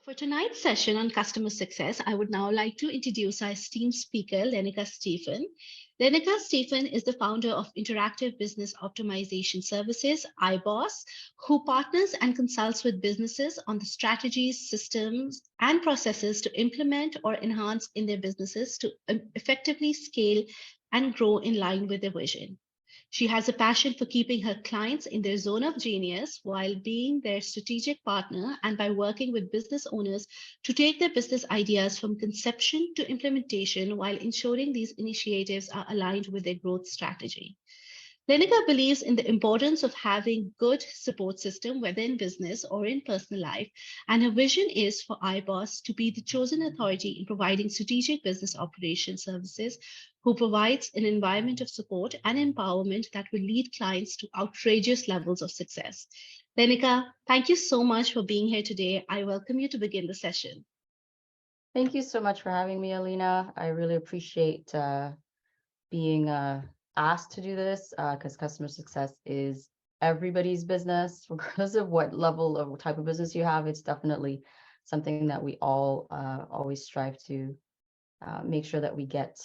For tonight's session on customer success, I would now like to introduce our esteemed speaker, Lenika Stephen. Lenika Stephen is the founder of Interactive Business Optimization Services, iBoss, who partners and consults with businesses on the strategies, systems, and processes to implement or enhance in their businesses to effectively scale and grow in line with their vision. She has a passion for keeping her clients in their zone of genius while being their strategic partner and by working with business owners to take their business ideas from conception to implementation while ensuring these initiatives are aligned with their growth strategy. Lenica believes in the importance of having good support system, whether in business or in personal life, and her vision is for iBoss to be the chosen authority in providing strategic business operation services, who provides an environment of support and empowerment that will lead clients to outrageous levels of success. Lenica, thank you so much for being here today. I welcome you to begin the session. Thank you so much for having me, Alina. I really appreciate being asked to do this because customer success is everybody's business, regardless of what level or type of business you have. It's definitely something that we all always strive to make sure that we get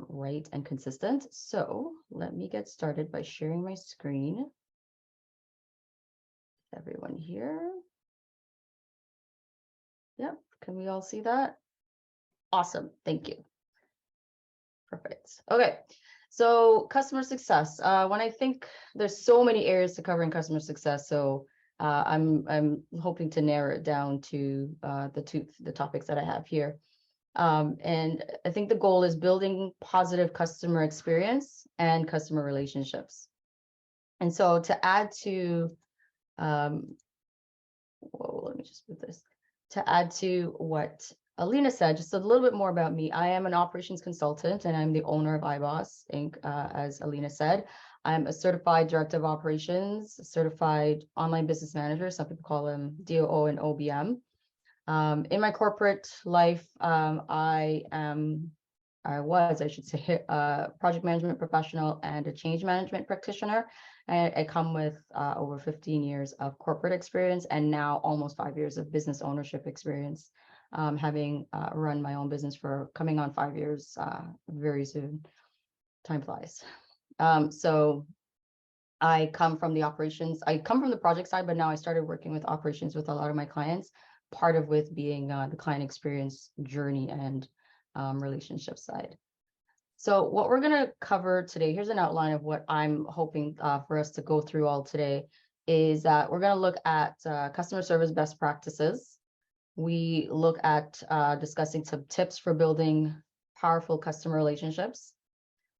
right and consistent. So let me get started by sharing my screen. Everyone here. Yep, can we all see that? Awesome, thank you. Perfect. Okay, so customer success. When I think there's so many areas to cover in customer success, so I'm hoping to narrow it down to the topics that I have here. And I think the goal is building positive customer experience and customer relationships. And so to add to, let me just put this. To add to what Alina said, just a little bit more about me. I am an operations consultant and I'm the owner of iBoss Inc., as Alina said. I'm a certified director of operations, certified online business manager. Some people call them DOO and OBM. In my corporate life, I should say, a project management professional and a change management practitioner. I come with over 15 years of corporate experience and now almost 5 years of business ownership experience, having run my own business for coming on 5 years very soon. Time flies. So I come from the operations. I come from the project side, but now I started working with operations with a lot of my clients, part of with being the client experience journey and relationship side. So what we're going to cover today, here's an outline of what I'm hoping for us to go through all today, is that we're going to look at customer service best practices. We look at discussing some tips for building powerful customer relationships.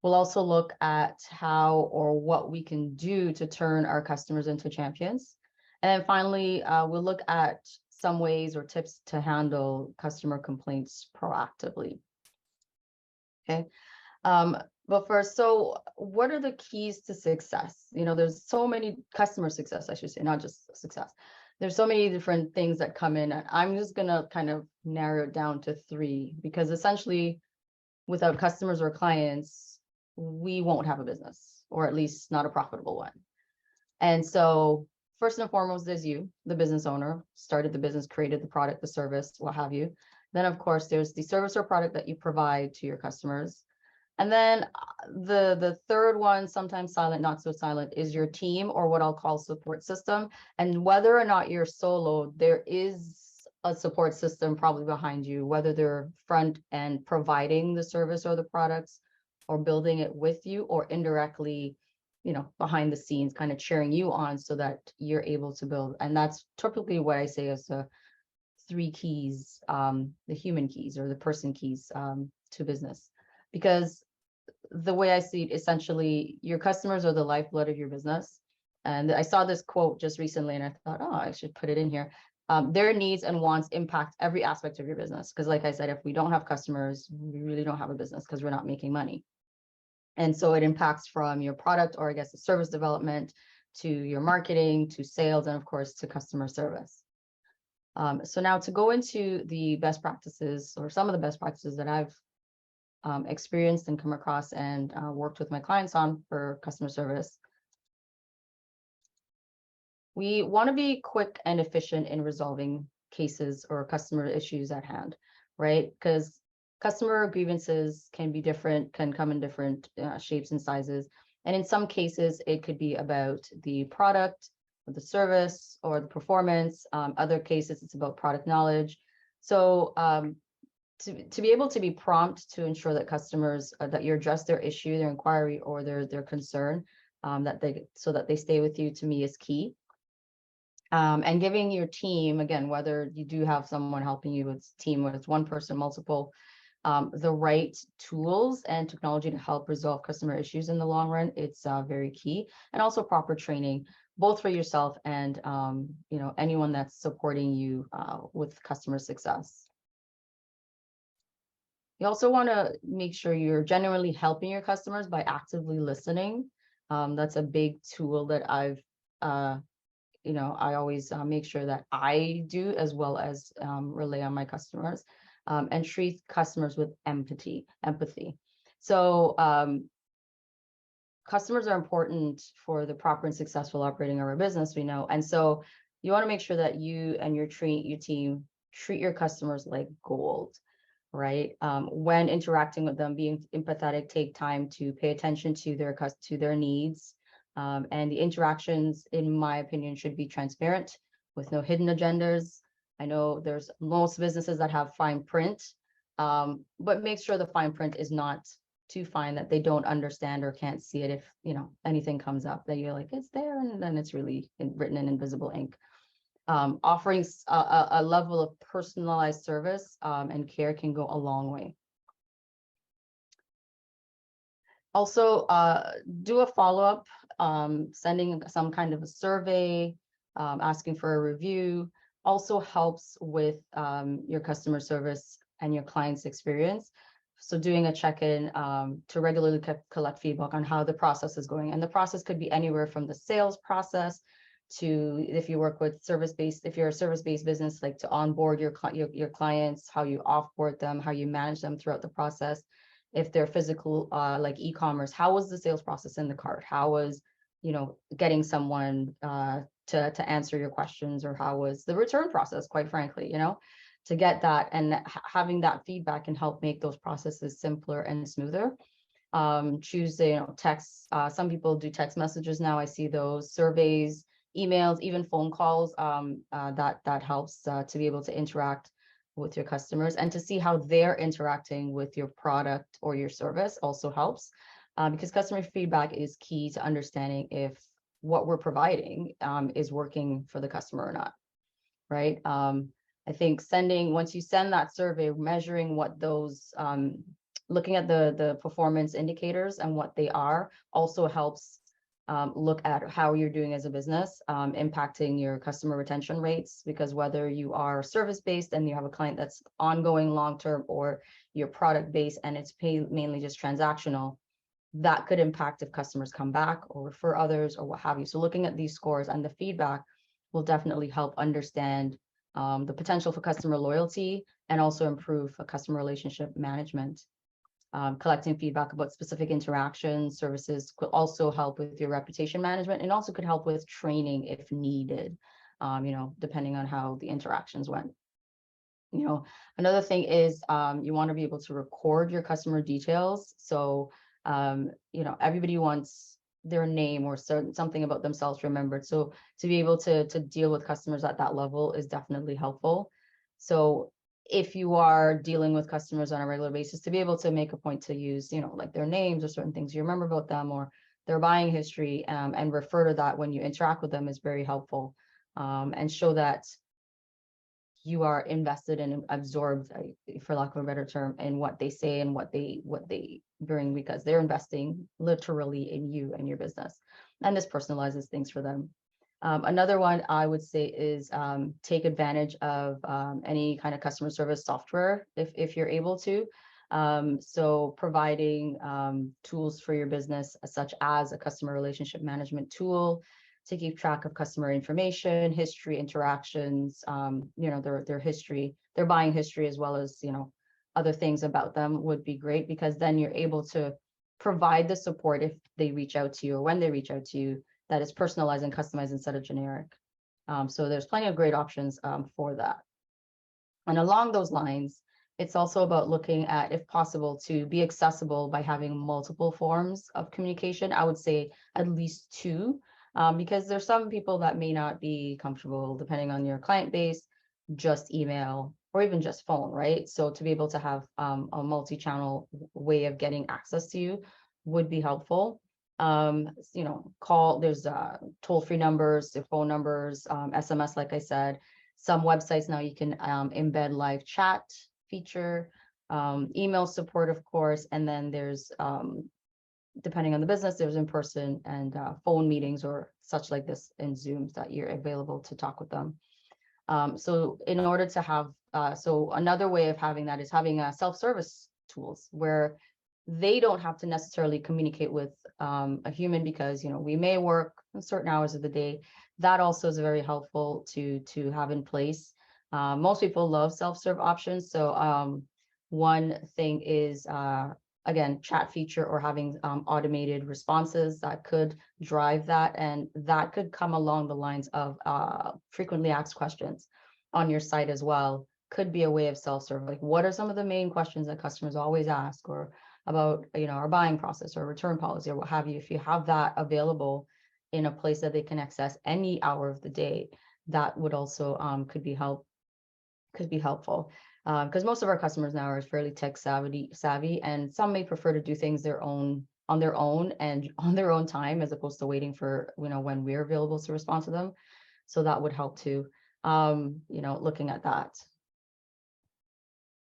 We'll also look at how or what we can do to turn our customers into champions. And then finally, we'll look at some ways or tips to handle customer complaints proactively. Okay. But first, so what are the keys to success? You know, there's so many customer success, I should say, not just success. There's so many different things that come in. And I'm just going to kind of narrow it down to 3, because essentially without customers or clients, we won't have a business, or at least not a profitable one. And so first and foremost, there's you, the business owner, started the business, created the product, the service, what have you. Then, of course, there's the service or product that you provide to your customers. And then the third one, sometimes silent, not so silent, is your team, or what I'll call support system. And whether or not you're solo, there is a support system probably behind you, whether they're front end providing the service or the products or building it with you, or indirectly, you know, behind the scenes, kind of cheering you on so that you're able to build. And that's typically what I say is the 3 keys, the human keys or the person keys to business. Because the way I see it, essentially, your customers are the lifeblood of your business. And I saw this quote just recently and I thought, oh, I should put it in here. Their needs and wants impact every aspect of your business. Because like I said, if we don't have customers, we really don't have a business because we're not making money. And so it impacts from your product, or I guess the service development, to your marketing, to sales, and of course, to customer service. So now to go into the best practices, or some of the best practices that I've experienced and come across and worked with my clients on for customer service. We want to be quick and efficient in resolving cases or customer issues at hand, right? Because customer grievances can be different, can come in different shapes and sizes. And in some cases, it could be about the product, or the service, or the performance. Other cases, it's about product knowledge. So to be able to be prompt to ensure that customers that you address their issue, their inquiry, or their concern, so that they stay with you, to me, is key. And giving your team, again, whether you do have someone helping you with team, whether it's one person, multiple, the right tools and technology to help resolve customer issues in the long run, it's very key. And also proper training, both for yourself and anyone that's supporting you with customer success. You also want to make sure you're genuinely helping your customers by actively listening. That's a big tool that I always make sure that I do, as well as relay on my customers, and treat customers with empathy. So customers are important for the proper and successful operating of our business, we know. And so you want to make sure that you and your team treat your customers like gold, right? When interacting with them, being empathetic, take time to pay attention to their needs. And the interactions, in my opinion, should be transparent with no hidden agendas. I know there's most businesses that have fine print, but make sure the fine print is not too fine that they don't understand or can't see it. If anything comes up that you're like, it's there, and then it's really written in invisible ink. Offering a level of personalized service and care can go a long way. Also, do a follow-up, sending some kind of a survey, asking for a review, also helps with your customer service and your client's experience. So doing a check-in to regularly collect feedback on how the process is going. And the process could be anywhere from the sales process to, if you work with service-based, if you're a service-based business, like to onboard your clients, how you offboard them, how you manage them throughout the process. If they're physical, like e-commerce, how was the sales process in the cart? How was, getting someone to answer your questions, or how was the return process, quite frankly, to get that, and having that feedback can help make those processes simpler and smoother. Choose, text. Some people do text messages now. I see those, surveys, emails, even phone calls. That helps to be able to interact with your customers, and to see how they're interacting with your product or your service also helps, because customer feedback is key to understanding if what we're providing is working for the customer or not, right? I think once you send that survey, measuring what those, looking at the performance indicators and what they are, also helps look at how you're doing as a business, impacting your customer retention rates, because whether you are service-based and you have a client that's ongoing long-term, or you're product-based and it's mainly just transactional, that could impact if customers come back or refer others or what have you. So looking at these scores and the feedback will definitely help understand the potential for customer loyalty, and also improve customer relationship management. Collecting feedback about specific interactions, services could also help with your reputation management, and also could help with training if needed, depending on how the interactions went. Another thing is you want to be able to record your customer details. So, everybody wants their name or something about themselves remembered. So to be able to deal with customers at that level is definitely helpful. So if you are dealing with customers on a regular basis, to be able to make a point to use, like their names or certain things you remember about them, or their buying history, and refer to that when you interact with them, is very helpful, and show that you are invested and absorbed, for lack of a better term, in what they say and what they bring, because they're investing literally in you and your business, and this personalizes things for them. Another one I would say is take advantage of any kind of customer service software if you're able to. So providing tools for your business, such as a customer relationship management tool to keep track of customer information, history, interactions, their history, their buying history, as well as, other things about them, would be great, because then you're able to provide the support if they reach out to you, or when they reach out to you, that is personalized and customized instead of generic. So there's plenty of great options for that. And along those lines, it's also about looking at, if possible, to be accessible by having multiple forms of communication. I would say at least two, because there's some people that may not be comfortable, depending on your client base, just email or even just phone, right? So to be able to have a multi-channel way of getting access to you would be helpful. Call, there's toll-free numbers, the phone numbers, SMS, like I said. Some websites now you can embed live chat feature, email support, of course, and then there's, depending on the business, there's in-person and phone meetings or such like this in Zooms that you're available to talk with them. So in order to have, so another way of having that is having self-service tools where they don't have to necessarily communicate with a human, because we may work certain hours of the day. That also is very helpful to have in place. Most people love self-serve options. So one thing is, again, chat feature or having automated responses that could drive that. And that could come along the lines of frequently asked questions on your site as well. Could be a way of self-serve. Like, what are some of the main questions that customers always ask, or about our buying process or return policy or what have you. If you have that available in a place that they can access any hour of the day, that would also could be helpful, because most of our customers now are fairly tech savvy, and some may prefer to do things on their own and on their own time, as opposed to waiting for when we're available to respond to them. So that would help too. Looking at that.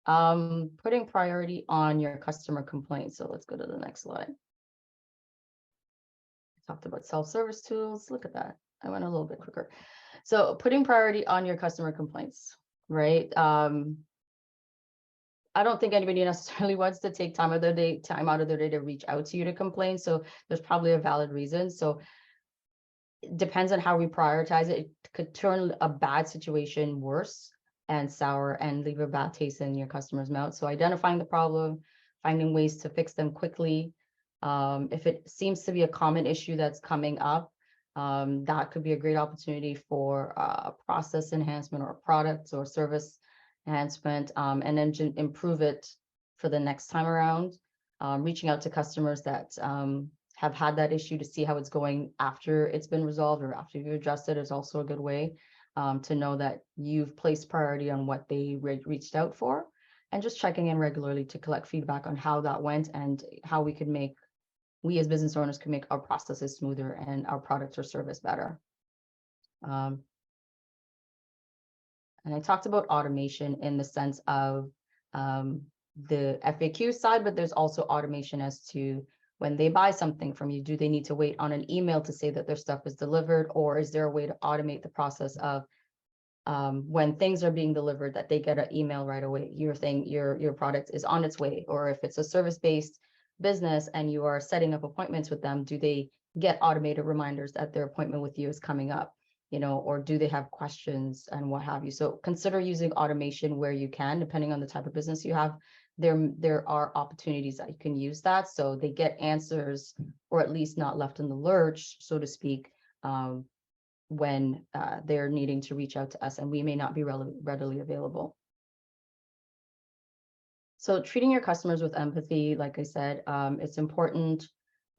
Putting priority on your customer complaints. So let's go to the next slide. I talked about self-service tools. Look at that. I went a little bit quicker. So putting priority on your customer complaints, right? I don't think anybody necessarily wants to take time out of their day to reach out to you to complain. So there's probably a valid reason. So it depends on how we prioritize it. It could turn a bad situation worse and sour and leave a bad taste in your customer's mouth. So identifying the problem, finding ways to fix them quickly. If it seems to be a common issue that's coming up, that could be a great opportunity for a process enhancement or a product or service enhancement, and then to improve it for the next time around. Reaching out to customers that have had that issue to see how it's going after it's been resolved or after you've addressed it is also a good way. To know that you've placed priority on what they reached out for, and just checking in regularly to collect feedback on how that went and how we as business owners can make our processes smoother and our product or service better. And I talked about automation in the sense of the FAQ side, but there's also automation as to when they buy something from you, do they need to wait on an email to say that their stuff is delivered, or is there a way to automate the process of when things are being delivered, that they get an email right away, your product is on its way? Or if it's a service-based business and you are setting up appointments with them, do they get automated reminders that their appointment with you is coming up? Or do they have questions and what have you? So consider using automation where you can, depending on the type of business you have. There are opportunities that you can use that, so they get answers, or at least not left in the lurch, so to speak, when they're needing to reach out to us and we may not be readily available. So treating your customers with empathy, like I said, it's important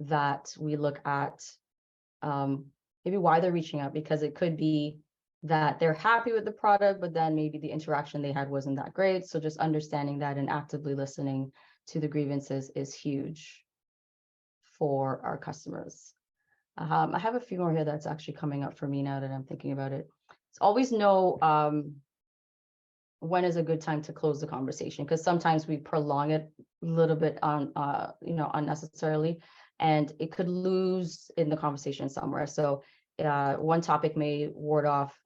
that we look at maybe why they're reaching out, because it could be that they're happy with the product, but then maybe the interaction they had wasn't that great. So just understanding that and actively listening to the grievances is huge for our customers. I have a few more here that's actually coming up for me now that I'm thinking about it. It's always know when is a good time to close the conversation, because sometimes we prolong it a little bit on unnecessarily, and it could lose in the conversation somewhere. So one topic may ward off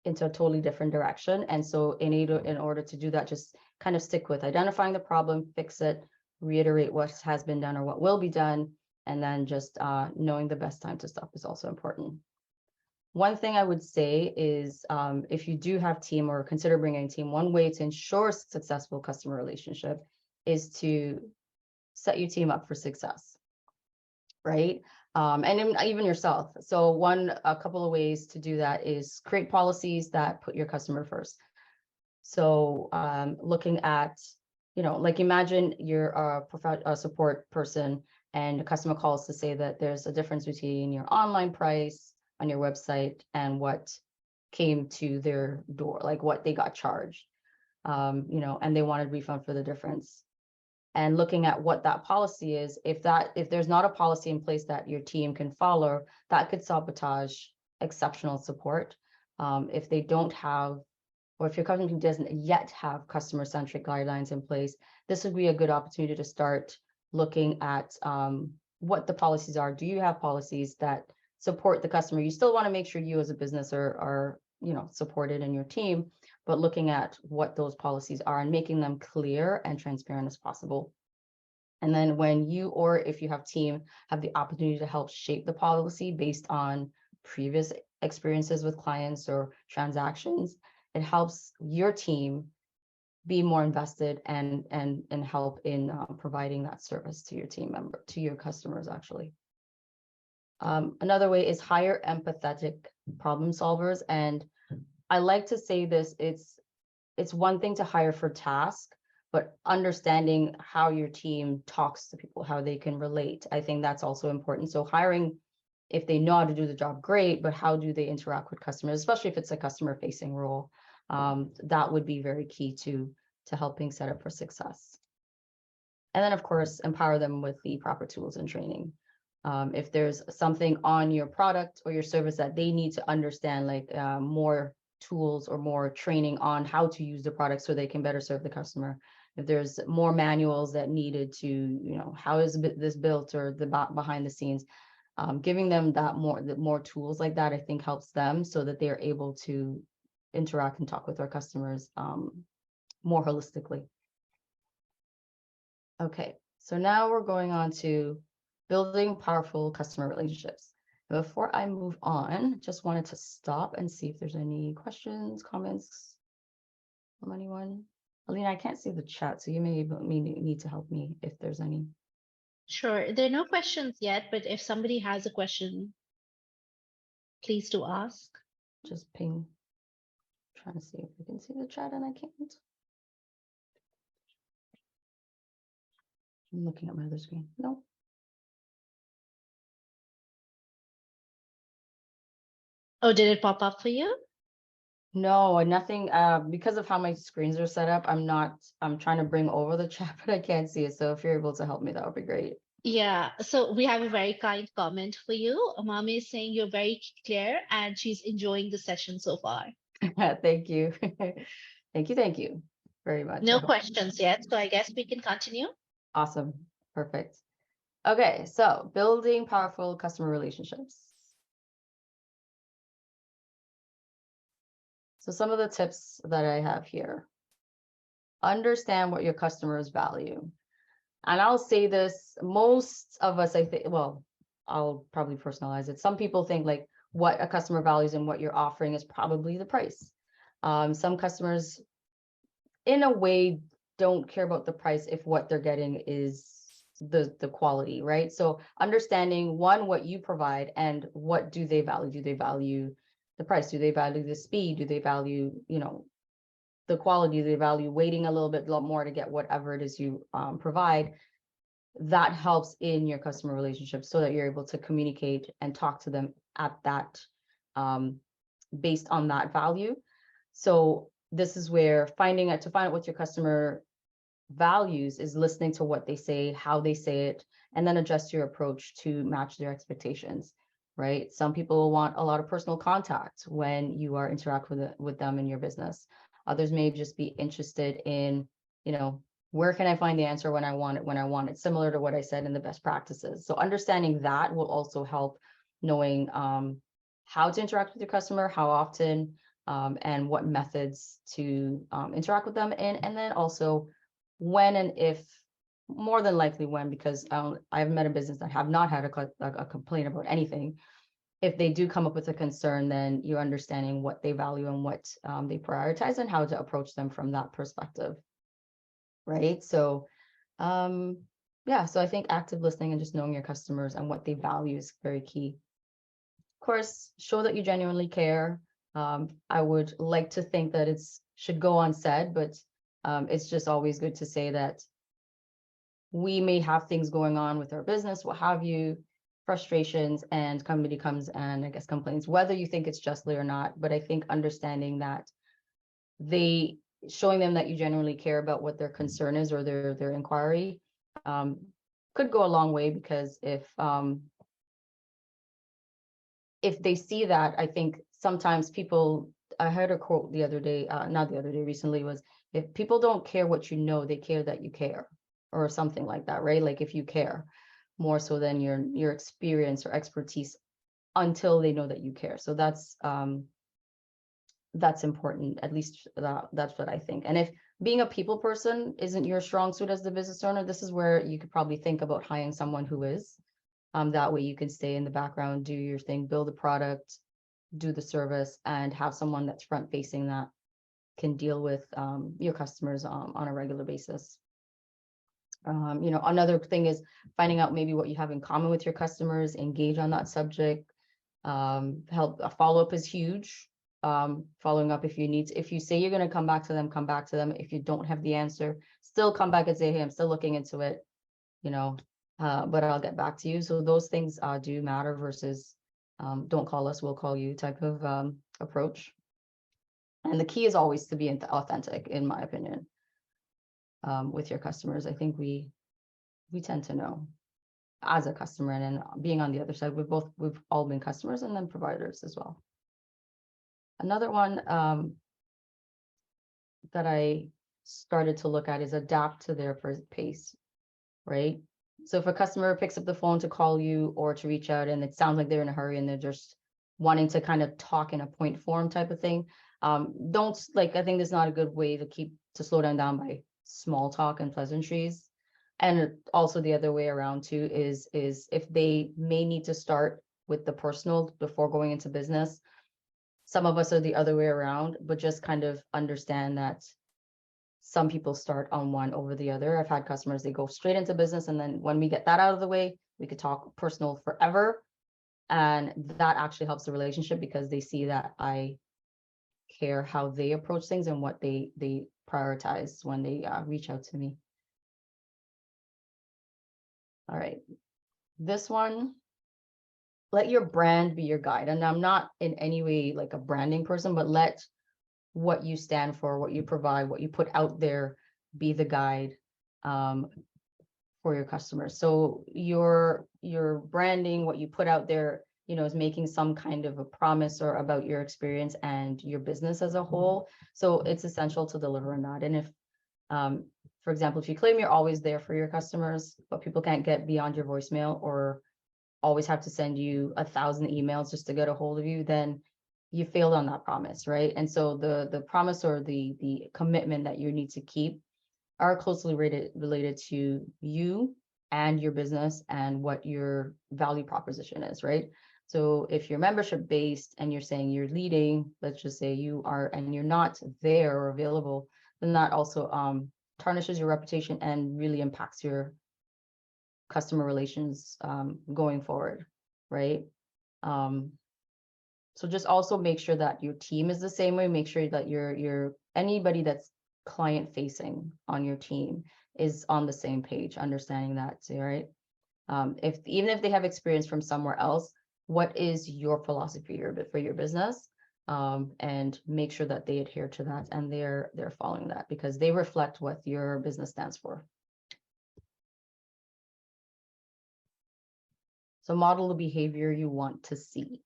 into a totally different direction. And so in order to do that, just kind of stick with identifying the problem, fix it, reiterate what has been done or what will be done, and then just knowing the best time to stop is also important. One thing I would say is if you do have team or consider bringing a team, one way to ensure successful customer relationship is to set your team up for success, right? And even yourself. So a couple of ways to do that is create policies that put your customer first. So looking at, like imagine you're a support person and a customer calls to say that there's a difference between your online price on your website and what came to their door, like what they got charged, and they wanted refund for the difference. And looking at what that policy is, if there's not a policy in place that your team can follow, that could sabotage exceptional support. If they don't have, or if your company doesn't yet have customer-centric guidelines in place, this would be a good opportunity to start looking at what the policies are. Do you have policies that support the customer? You still want to make sure you as a business are supported in your team, but looking at what those policies are and making them clear and transparent as possible. And then when you, or if you have team, have the opportunity to help shape the policy based on previous experiences with clients or transactions, it helps your team be more invested and help in providing that service to your team member, to your customers, actually. Another way is hire empathetic problem solvers. And I like to say this, it's one thing to hire for task, but understanding how your team talks to people, how they can relate. I think that's also important. So hiring, if they know how to do the job, great, but how do they interact with customers, especially if it's a customer facing role? That would be very key to helping set up for success. And then of course, empower them with the proper tools and training. If there's something on your product or your service that they need to understand, like more tools or more training on how to use the product so they can better serve the customer. If there's more manuals that needed to, how is this built, or the behind the scenes, giving them that more tools like that, I think helps them so that they are able to interact and talk with our customers more holistically. Okay, so now we're going on to building powerful customer relationships. Before I move on, just wanted to stop and see if there's any questions, comments from anyone. Alina, I can't see the chat, so you may need to help me if there's any. Sure. There are no questions yet, but if somebody has a question, please do ask. Just ping. I'm trying to see if we can see the chat and I can't. I'm looking at my other screen. No. Oh, did it pop up for you? No, nothing. Because of how my screens are set up, I'm trying to bring over the chat, but I can't see it. So if you're able to help me, that would be great. Yeah, so we have a very kind comment for you. Mami is saying you're very clear and she's enjoying the session so far. Thank you. Thank you very much. No questions yet, so I guess we can continue. Awesome. Perfect. Okay, so building powerful customer relationships. So some of the tips that I have here. Understand what your customers value. And I'll say this, most of us, I think, well, I'll probably personalize it. Some people think like what a customer values and what you're offering is probably the price. Some customers, in a way, don't care about the price if what they're getting is the quality, right? So understanding, one, what you provide and what do they value? Do they value the price? Do they value the speed? Do they value, the quality? Do they value waiting a little bit more to get whatever it is you provide? That helps in your customer relationship so that you're able to communicate and talk to them at that, based on that value. So this is where to find out what your customer values is listening to what they say, how they say it, and then adjust your approach to match their expectations, right? Some people want a lot of personal contact when you are interacting with them in your business. Others may just be interested in, where can I find the answer when I want it, similar to what I said in the best practices. So understanding that will also help knowing how to interact with your customer, how often, and what methods to interact with them in, and then also when and if, more than likely when, because I've met a business that have not had a complaint about anything. If they do come up with a concern, then you're understanding what they value and what they prioritize and how to approach them from that perspective, right? So yeah, so I think active listening and just knowing your customers and what they value is very key. Of course, show that you genuinely care. I would like to think that it's should go unsaid, but it's just always good to say that we may have things going on with our business, what have you, frustrations, and somebody comes and I guess complains, whether you think it's justly or not. But I think understanding that showing them that you genuinely care about what their concern is or their inquiry could go a long way, because if they see that, I think sometimes people, I heard a quote the other day, not the other day, recently, was, if people don't care what you know, they care that you care, or something like that, right? Like if you care more so than your experience or expertise, until they know that you care. So that's important, at least that's what I think. And if being a people person isn't your strong suit as the business owner, this is where you could probably think about hiring someone who is. That way you can stay in the background, do your thing, build a product, do the service, and have someone that's front facing that can deal with your customers on a regular basis. Another thing is finding out maybe what you have in common with your customers, engage on that subject. A follow-up is huge. Following up if you need to, if you say you're going to come back to them, come back to them. If you don't have the answer, still come back and say, hey, I'm still looking into it, but I'll get back to you. So those things do matter versus don't call us, we'll call you type of approach. And the key is always to be authentic, in my opinion, with your customers. I think we tend to know as a customer, and then being on the other side, we've all been customers and then providers as well. Another one that I started to look at is adapt to their pace, right? So if a customer picks up the phone to call you or to reach out and it sounds like they're in a hurry and they're just wanting to kind of talk in a point form type of thing, I think there's not a good way to slow down by small talk and pleasantries. And also the other way around too is if they may need to start with the personal before going into business. Some of us are the other way around, but just kind of understand that some people start on one over the other. I've had customers, they go straight into business, and then when we get that out of the way, we could talk personal forever. And that actually helps the relationship, because they see that I care how they approach things and what they prioritize when they reach out to me. All right, this one, let your brand be your guide. And I'm not in any way like a branding person, but let what you stand for, what you provide, what you put out there be the guide for your customers. So your branding, what you put out there, is making some kind of a promise or about your experience and your business as a whole. So it's essential to deliver on that. And if, for example, if you claim you're always there for your customers, but people can't get beyond your voicemail or always have to send you 1,000 emails just to get a hold of you, then you failed on that promise, right? And so the promise or the commitment that you need to keep are closely related to you and your business and what your value proposition is, right? So if you're membership based and you're saying you're leading, let's just say you are, and you're not there or available, then that also tarnishes your reputation and really impacts your customer relations going forward, right? So just also make sure that your team is the same way. Make sure that your anybody that's client facing on your team is on the same page, understanding that too, right? Even if they have experience from somewhere else, what is your philosophy for your business? And make sure that they adhere to that and they're following that, because they reflect what your business stands for. So model the behavior you want to see.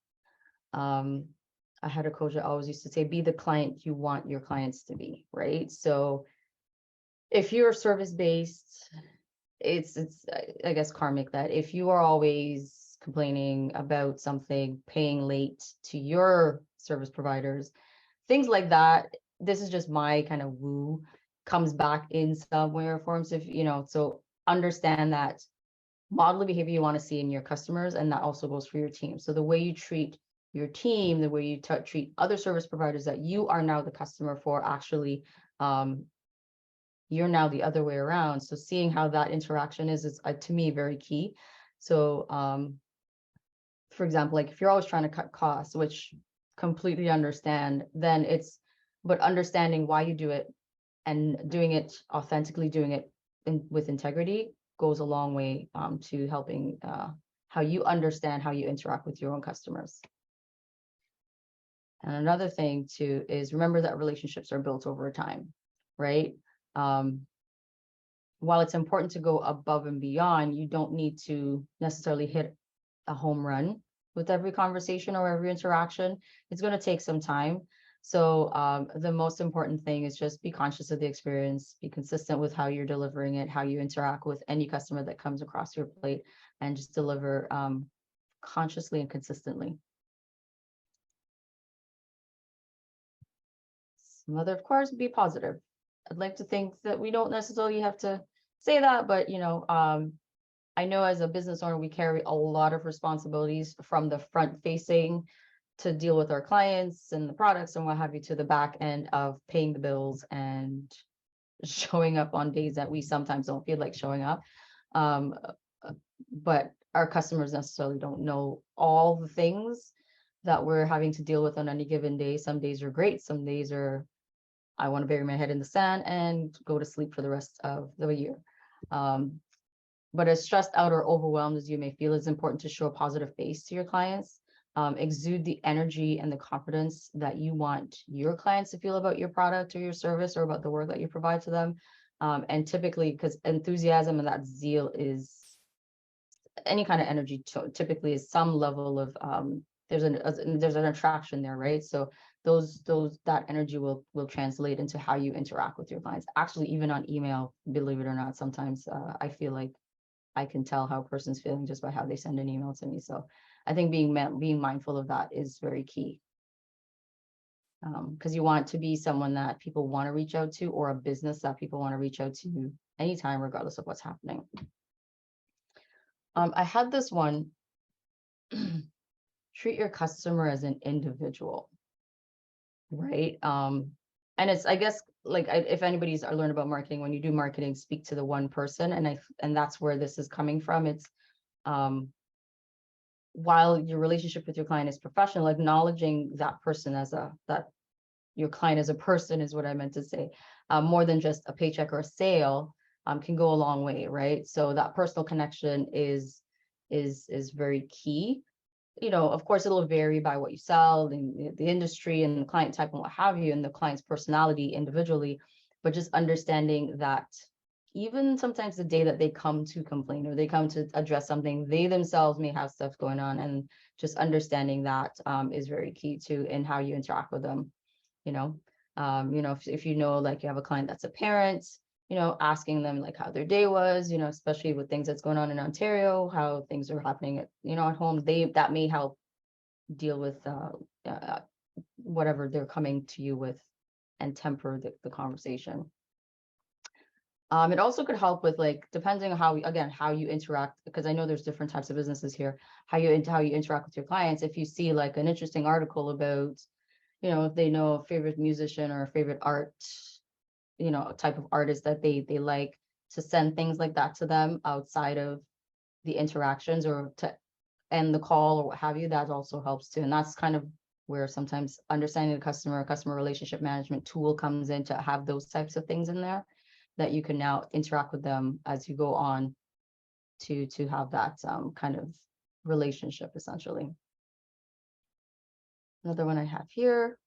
I had a coach that always used to say, be the client you want your clients to be, right? So if you're service-based, it's I guess karmic that if you are always complaining about something, paying late to your service providers, things like that, this is just my kind of woo, comes back in some way or form. So so understand that, model the behavior you want to see in your customers, and that also goes for your team. So the way you treat your team, the way you treat other service providers that you are now the customer for, actually you're now the other way around. So seeing how that interaction is to me very key. So for example, like if you're always trying to cut costs, which completely understand, then it's but understanding why you do it and doing it authentically, doing it with integrity goes a long way to helping how you understand how you interact with your own customers. And another thing too is remember that relationships are built over time, right? While it's important to go above and beyond, you don't need to necessarily hit a home run with every conversation or every interaction. It's going to take some time. So the most important thing is just be conscious of the experience, be consistent with how you're delivering it, how you interact with any customer that comes across your plate, and just deliver consciously and consistently. Mother, of course, be positive. I'd like to think that we don't necessarily have to say that, but I know as a business owner, we carry a lot of responsibilities from the front facing to deal with our clients and the products and what have you, to the back end of paying the bills and showing up on days that we sometimes don't feel like showing up. But our customers necessarily don't know all the things that we're having to deal with on any given day. Some days are great. Some days are, I want to bury my head in the sand and go to sleep for the rest of the year. But as stressed out or overwhelmed as you may feel, it's important to show a positive face to your clients. Exude the energy and the confidence that you want your clients to feel about your product or your service or about the work that you provide to them. And typically, because enthusiasm and that zeal is any kind of energy, typically is some level of there's an attraction there, right? So that energy will translate into how you interact with your clients. Actually, even on email, believe it or not, sometimes I feel like I can tell how a person's feeling just by how they send an email to me. So I think being mindful of that is very key. Because you want to be someone that people want to reach out to, or a business that people want to reach out to anytime, regardless of what's happening. I had this one, treat your customer as an individual, right? And it's, I guess, like if anybody's learned about marketing, when you do marketing, speak to the one person, and that's where this is coming from. It's while your relationship with your client is professional, acknowledging that person as that your client as a person is what I meant to say, more than just a paycheck or a sale, can go a long way, right? So that personal connection is very key. Of course, it'll vary by what you sell, the industry and the client type and what have you, and the client's personality individually, but just understanding that even sometimes the day that they come to complain or they come to address something, they themselves may have stuff going on, and just understanding that is very key too in how you interact with them. If you know, like you have a client that's a parent, asking them like how their day was, especially with things that's going on in Ontario, how things are happening at home, that may help deal with whatever they're coming to you with and temper the conversation. It also could help with, like, depending on how you interact, because I know there's different types of businesses here, how you interact with your clients. If you see like an interesting article about, if they know a favorite musician or a favorite art, type of artist that they like, to send things like that to them outside of the interactions, or to end the call or what have you, that also helps too. And that's kind of where sometimes understanding the customer relationship management tool comes in, to have those types of things in there that you can now interact with them as you go on to have that kind of relationship, essentially. Another one I have here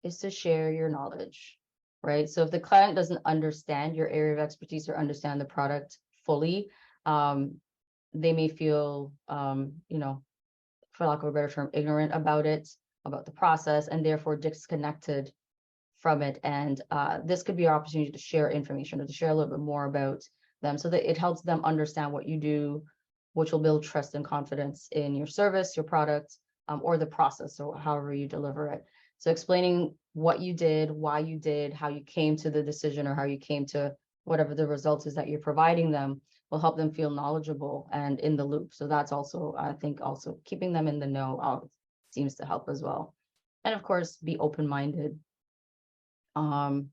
is to share your knowledge, right? So if the client doesn't understand your area of expertise or understand the product fully, they may feel, for lack of a better term, ignorant about it, about the process, and therefore disconnected from it. And this could be an opportunity to share information or to share a little bit more about them, so that it helps them understand what you do, which will build trust and confidence in your service, your product, or the process, or however you deliver it. So explaining what you did, why you did, how you came to the decision, or how you came to whatever the result is that you're providing them, will help them feel knowledgeable and in the loop. So that's also, I think, also keeping them in the know seems to help as well. And of course, be open-minded. In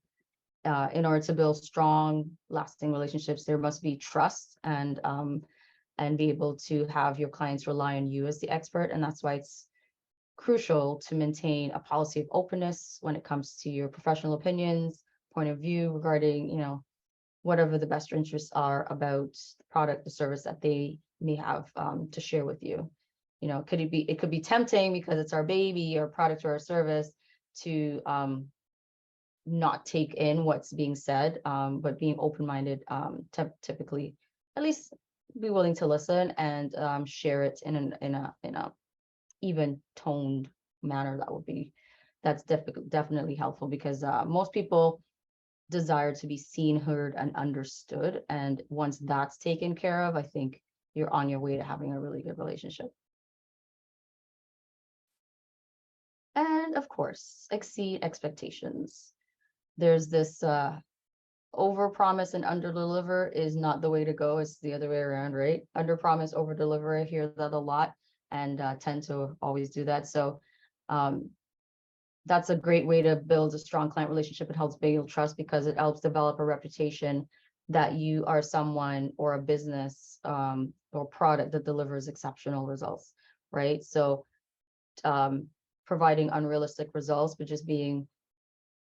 order to build strong, lasting relationships, there must be trust, and be able to have your clients rely on you as the expert. And that's why it's crucial to maintain a policy of openness when it comes to your professional opinions, point of view regarding, whatever the best interests are about the product, the service that they may have to share with you. It could be tempting because it's our baby or product or our service to not take in what's being said, but being open-minded, typically at least be willing to listen and share it in a even toned manner. That's definitely helpful, because most people desire to be seen, heard, and understood. And once that's taken care of, I think you're on your way to having a really good relationship. And of course, exceed expectations. There's this over promise and under deliver is not the way to go. It's the other way around, right? Under promise, over deliver. I hear that a lot, and tend to always do that. So that's a great way to build a strong client relationship. It helps build trust because it helps develop a reputation that you are someone or a business or product that delivers exceptional results, right? So providing unrealistic results, but just being,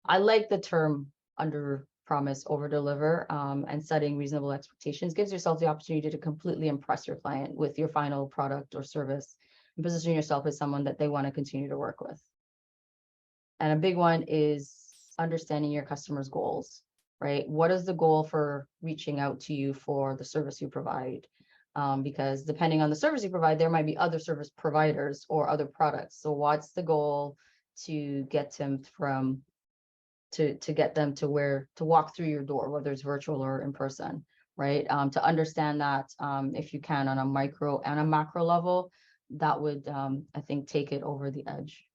I like the term under promise, over deliver, and setting reasonable expectations gives yourself the opportunity to completely impress your client with your final product or service, and position yourself as someone that they want to continue to work with. And a big one is understanding your customers' goals, right? What is the goal for reaching out to you for the service you provide? Because depending on the service you provide, there might be other service providers or other products. So what's the goal to get them to get them to where to walk through your door, whether it's virtual or in person, right? To understand that, if you can, on a micro and a macro level, that would, I think, take it over the edge.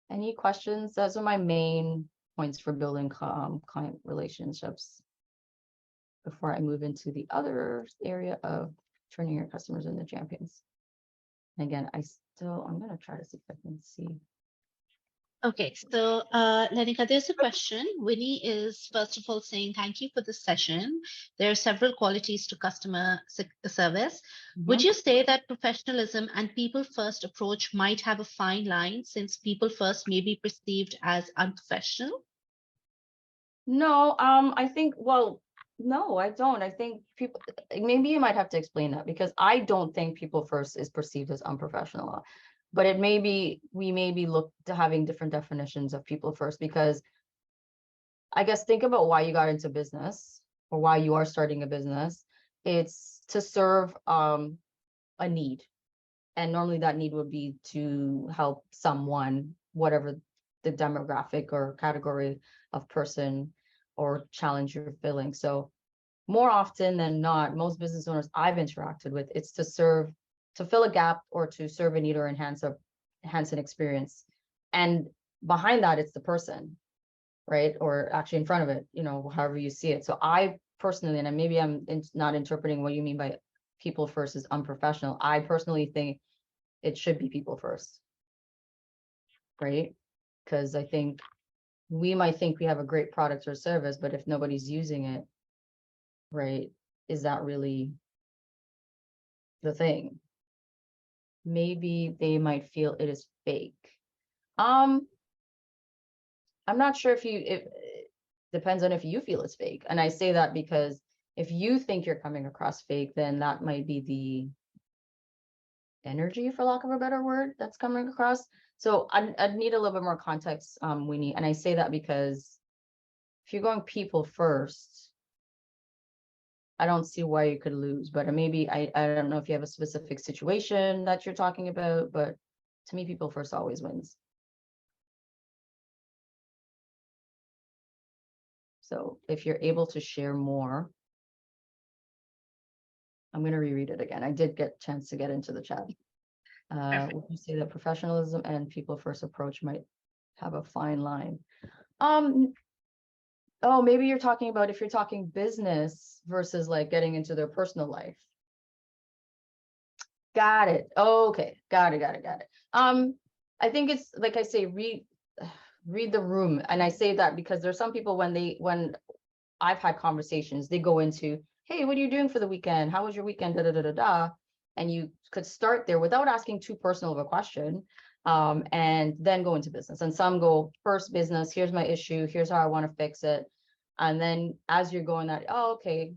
Any questions? Those are my main points for building client relationships before I move into the other area of turning your customers into champions. And again, I'm going to try to see if I can see. Okay, so Lenika, there's a question. Winnie is first of all saying thank you for this session. There are several qualities to customer service. Would you say that professionalism and people first approach might have a fine line, since people first may be perceived as unprofessional? No, I think, well, no, I don't. I think people, maybe you might have to explain that, because I don't think people first is perceived as unprofessional. But we may be looked to having different definitions of people first, because I guess think about why you got into business or why you are starting a business. It's to serve a need. And normally that need would be to help someone, whatever the demographic or category of person or challenge you're filling. So more often than not, most business owners I've interacted with, it's to fill a gap or to serve a need or enhance an experience. And behind that, it's the person, right? Or actually in front of it, however you see it. So I personally, and maybe I'm not interpreting what you mean by people first is unprofessional. I personally think it should be people first, right? Because I think we might think we have a great product or service, but if nobody's using it, right, is that really the thing? Maybe they might feel it is fake. I'm not sure it depends on if you feel it's fake. And I say that because if you think you're coming across fake, then that might be the energy, for lack of a better word, that's coming across. So I'd need a little bit more context, Winnie. And I say that because if you're going people first, I don't see why you could lose. But maybe I don't know if you have a specific situation that you're talking about, but to me, people first always wins. So if you're able to share more, I'm going to reread it again. I did get a chance to get into the chat. Would you say that professionalism and people first approach might have a fine line? Oh, maybe you're talking about if you're talking business versus like getting into their personal life. Got it. Okay. Got it. I think it's like I say, read the room. And I say that because there's some people when I've had conversations, they go into, hey, what are you doing for the weekend? How was your weekend? Da, da, da, da, da. And you could start there without asking too personal of a question, and then go into business. And some go first business, here's my issue, here's how I want to fix it. And then as you're going that, oh, okay.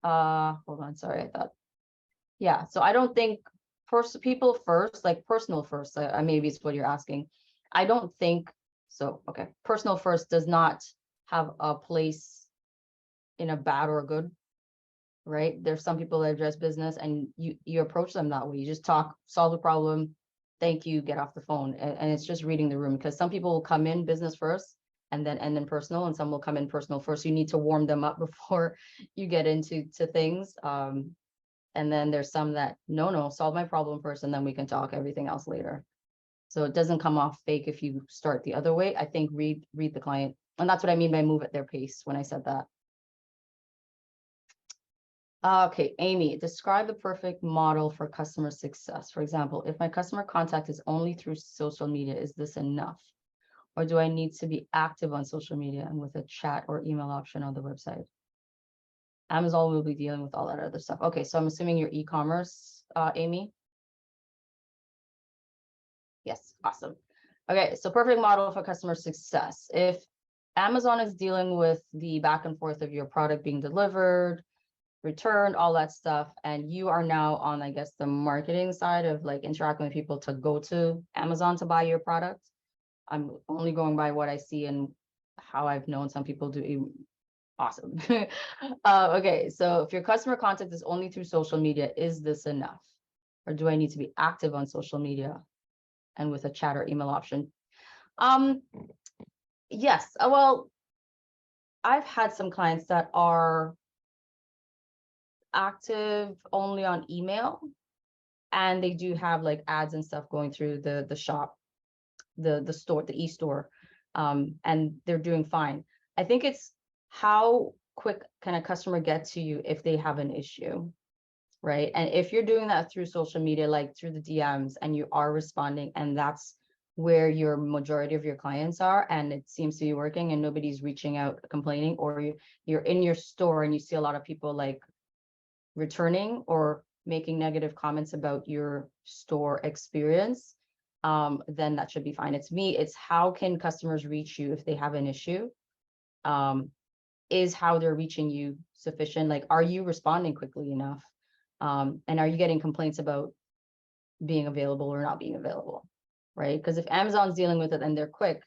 Hold on, sorry, I thought, yeah. So I don't think people first, like personal first, maybe is what you're asking. I don't think so. Okay. Personal first does not have a place in a bad or a good, right? There's some people that address business and you approach them that way. You just talk, solve the problem, thank you, get off the phone. And it's just reading the room, because some people will come in business first and then end in personal, and some will come in personal first. You need to warm them up before you get into things. And then there's some that no, solve my problem first and then we can talk everything else later. So it doesn't come off fake if you start the other way. I think read the client. And that's what I mean by move at their pace when I said that. Okay, Amy, describe the perfect model for customer success. For example, if my customer contact is only through social media, is this enough? Or do I need to be active on social media and with a chat or email option on the website? Amazon will be dealing with all that other stuff. Okay, so I'm assuming you're e-commerce, Amy? Yes, awesome. Okay, so perfect model for customer success. If Amazon is dealing with the back and forth of your product being delivered, returned, all that stuff, and you are now on, I guess, the marketing side of like interacting with people to go to Amazon to buy your product. I'm only going by what I see and how I've known some people do. Awesome. Okay, so if your customer contact is only through social media, is this enough? Or do I need to be active on social media and with a chat or email option? Yes, well, I've had some clients that are active only on email, and they do have like ads and stuff going through the shop, the store, the e-store, and they're doing fine. I think it's how quick can a customer get to you if they have an issue, right? And if you're doing that through social media, like through the DMs, and you are responding, and that's where your majority of your clients are, and it seems to be working and nobody's reaching out complaining, or you're in your store and you see a lot of people like returning or making negative comments about your store experience, then that should be fine. It's how can customers reach you if they have an issue? Is how they're reaching you sufficient? Like, are you responding quickly enough? And are you getting complaints about being available or not being available, right? Because if Amazon's dealing with it and they're quick,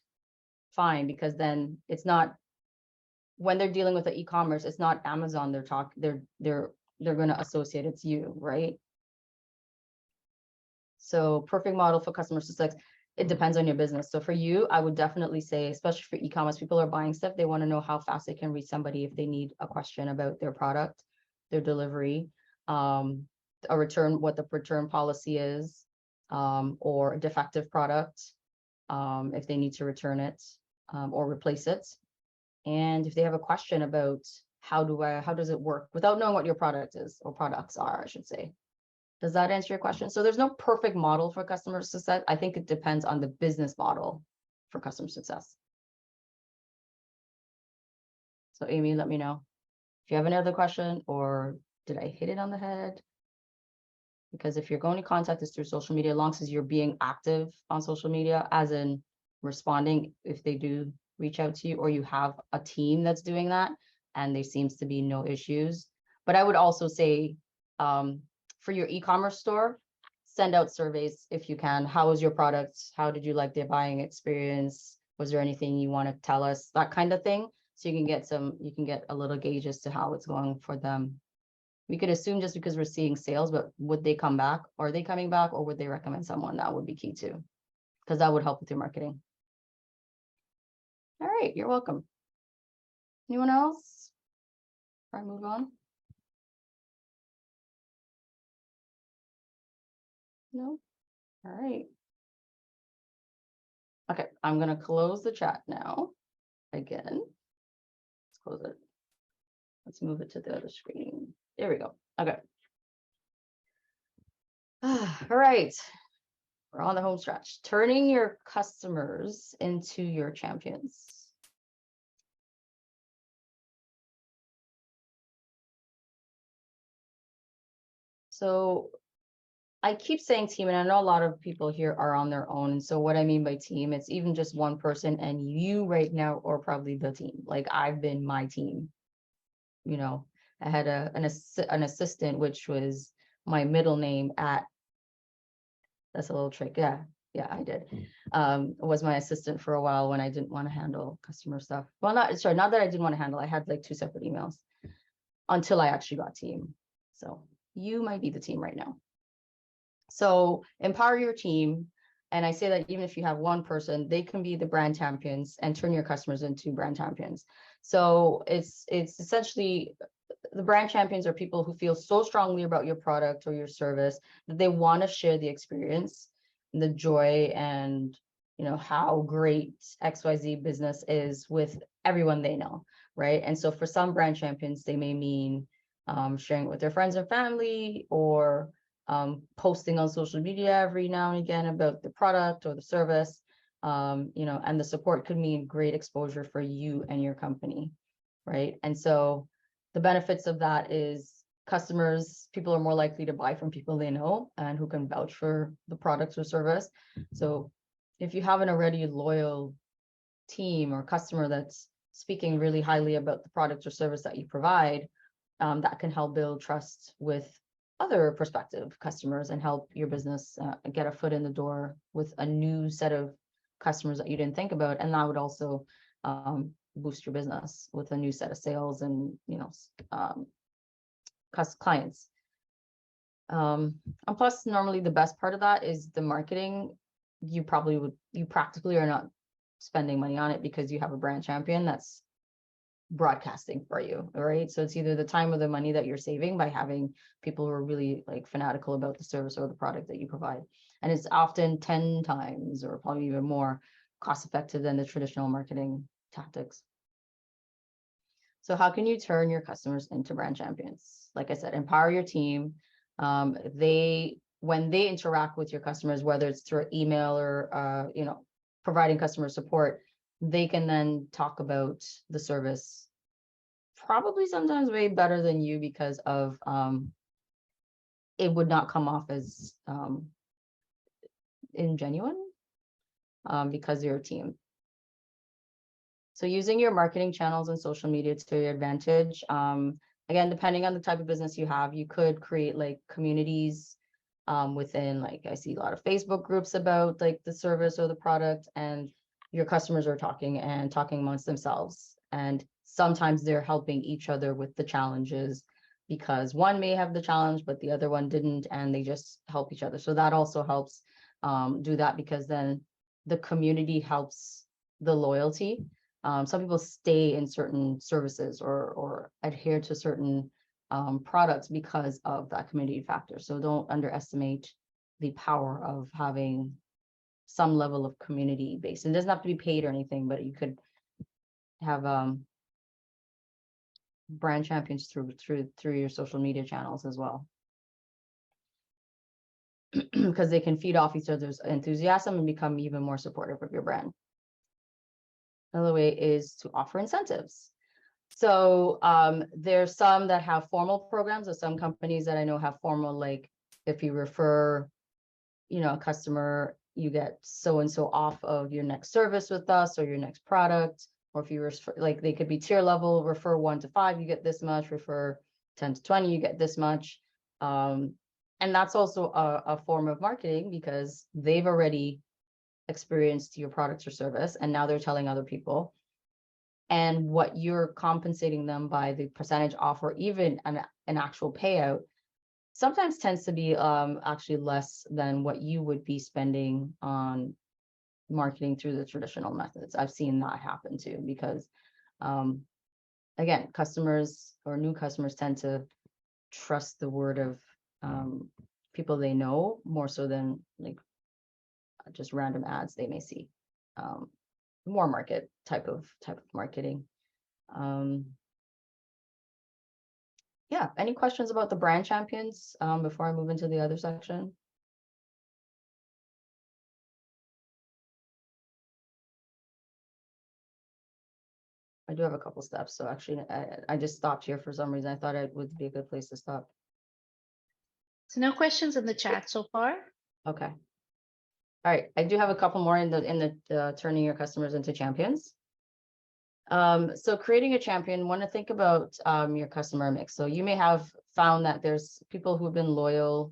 fine, because then it's not, when they're dealing with the e-commerce, it's not Amazon they're going to associate, it's you, right? So perfect model for customer success, it depends on your business. So for you, I would definitely say, especially for e-commerce, people are buying stuff, they want to know how fast they can reach somebody if they need a question about their product, their delivery, a return, what the return policy is, or a defective product, if they need to return it, or replace it. And if they have a question about how does it work without knowing what your product is, or products are, I should say. Does that answer your question? So there's no perfect model for customer success. I think it depends on the business model for customer success. So Amy, let me know if you have any other question, or did I hit it on the head? Because if you're going to contact us through social media, as long as you're being active on social media, as in responding if they do reach out to you, or you have a team that's doing that and there seems to be no issues. But I would also say, for your e-commerce store, send out surveys if you can. How was your product? How did you like the buying experience? Was there anything you want to tell us? That kind of thing. So you can get a little gauge as to how it's going for them. We could assume just because we're seeing sales, but would they come back? Are they coming back, or would they recommend someone? That would be key too, because that would help with your marketing. All right, you're welcome. Anyone else? Before I move on? No? All right. Okay, I'm gonna close the chat now. Again, let's close it. Let's move it to the other screen. There we go. Okay. All right. We're on the home stretch. Turning your customers into your champions. So I keep saying team, and I know a lot of people here are on their own. And so what I mean by team, it's even just one person, and you right now are probably the team. Like I've been my team. You know, I had an assistant, which was my middle name at. That's a little trick. Yeah, yeah, I did. Was my assistant for a while when I didn't want to handle customer stuff. Well, not that I didn't want to handle. I had like 2 separate emails until I actually got team. So you might be the team right now. So empower your team. And I say that even if you have one person, they can be the brand champions and turn your customers into brand champions. So it's essentially the brand champions are people who feel so strongly about your product or your service that they want to share the experience, the joy, and how great XYZ business is with everyone they know, right? And so for some brand champions, they may mean sharing it with their friends and family, or posting on social media every now and again about the product or the service, and the support could mean great exposure for you and your company, right? And so the benefits of that is people are more likely to buy from people they know and who can vouch for the products or service. So if you have an already loyal team or customer that's speaking really highly about the product or service that you provide, that can help build trust with other prospective customers and help your business get a foot in the door with a new set of customers that you didn't think about. And that would also boost your business with a new set of sales and clients. And plus, normally the best part of that is the marketing. You practically are not spending money on it because you have a brand champion that's broadcasting for you, right? So it's either the time or the money that you're saving by having people who are really like fanatical about the service or the product that you provide. And it's often 10 times or probably even more cost effective than the traditional marketing tactics. So how can you turn your customers into brand champions? Like I said, empower your team. When they interact with your customers, whether it's through email or providing customer support, they can then talk about the service probably sometimes way better than you, because of it would not come off as ingenuine because you're a team. So using your marketing channels and social media to your advantage. Again, depending on the type of business you have, you could create like communities within, like I see a lot of Facebook groups about like the service or the product, and your customers are talking amongst themselves. And sometimes they're helping each other with the challenges because one may have the challenge, but the other one didn't, and they just help each other. So that also helps do that, because then the community helps the loyalty. Some people stay in certain services or adhere to certain products because of that community factor. So don't underestimate the power of having some level of community base. It doesn't have to be paid or anything, but you could have brand champions through your social media channels as well, because they can feed off each other's enthusiasm and become even more supportive of your brand. Another way is to offer incentives. So there's some that have formal programs, or some companies that I know have formal, like if you refer, a customer, you get so and so off of your next service with us or your next product. Or if you refer, like they could be tier level, refer 1 to 5, you get this much, refer 10 to 20, you get this much. And that's also a form of marketing, because they've already experienced your product or service, and now they're telling other people. And what you're compensating them by, the percentage off or even an actual payout, sometimes tends to be actually less than what you would be spending on marketing through the traditional methods. I've seen that happen too, because again, customers or new customers tend to trust the word of people they know more so than like just random ads they may see. More market type of marketing. Yeah, any questions about the brand champions before I move into the other section? I do have a couple steps, so actually I just stopped here for some reason. I thought it would be a good place to stop. So no questions in the chat so far. Okay. All right. I do have a couple more in the turning your customers into champions. So creating a champion, want to think about your customer mix. So you may have found that there's people who've been loyal,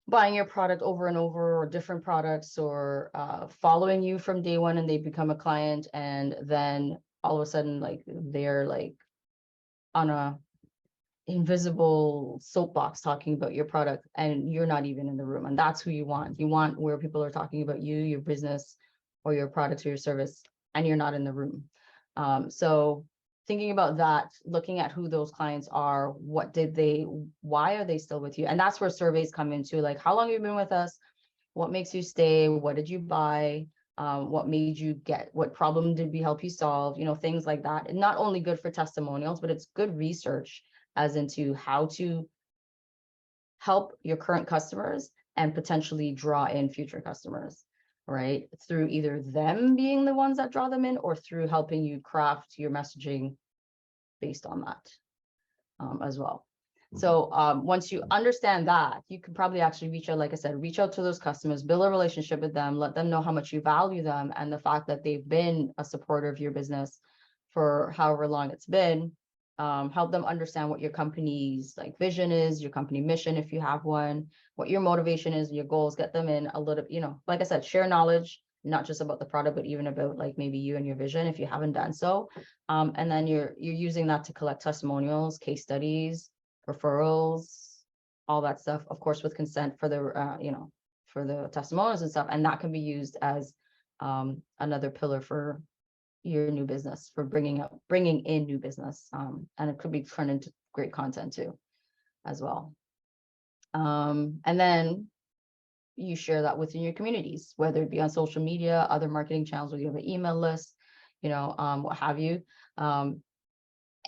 buying your product over and over, or different products, or following you from day one, and they become a client, and then all of a sudden, like, they're like on a invisible soapbox talking about your product, and you're not even in the room. And that's who you want. You want where people are talking about you, your business, or your products or your service, and you're not in the room. So thinking about that, looking at who those clients are, why are they still with you? And that's where surveys come into, like, how long have you been with us? What makes you stay? What did you buy? What made you get? What problem did we help you solve? Things like that. And not only good for testimonials, but it's good research as into how to help your current customers and potentially draw in future customers, right? Through either them being the ones that draw them in, or through helping you craft your messaging based on that as well. So once you understand that, you can probably actually reach out, like I said, reach out to those customers, build a relationship with them, let them know how much you value them, and the fact that they've been a supporter of your business for however long it's been. Help them understand what your company's like vision is, your company mission, if you have one, what your motivation is, your goals. Get them in a little, like I said, share knowledge, not just about the product, but even about like maybe you and your vision if you haven't done so. And then you're using that to collect testimonials, case studies, referrals, all that stuff, of course, with consent for the for the testimonials and stuff. And that can be used as another pillar for your new business, for bringing in new business, and it could be turned into great content too as well. And then you share that within your communities, whether it be on social media, other marketing channels, where you have an email list, what have you, and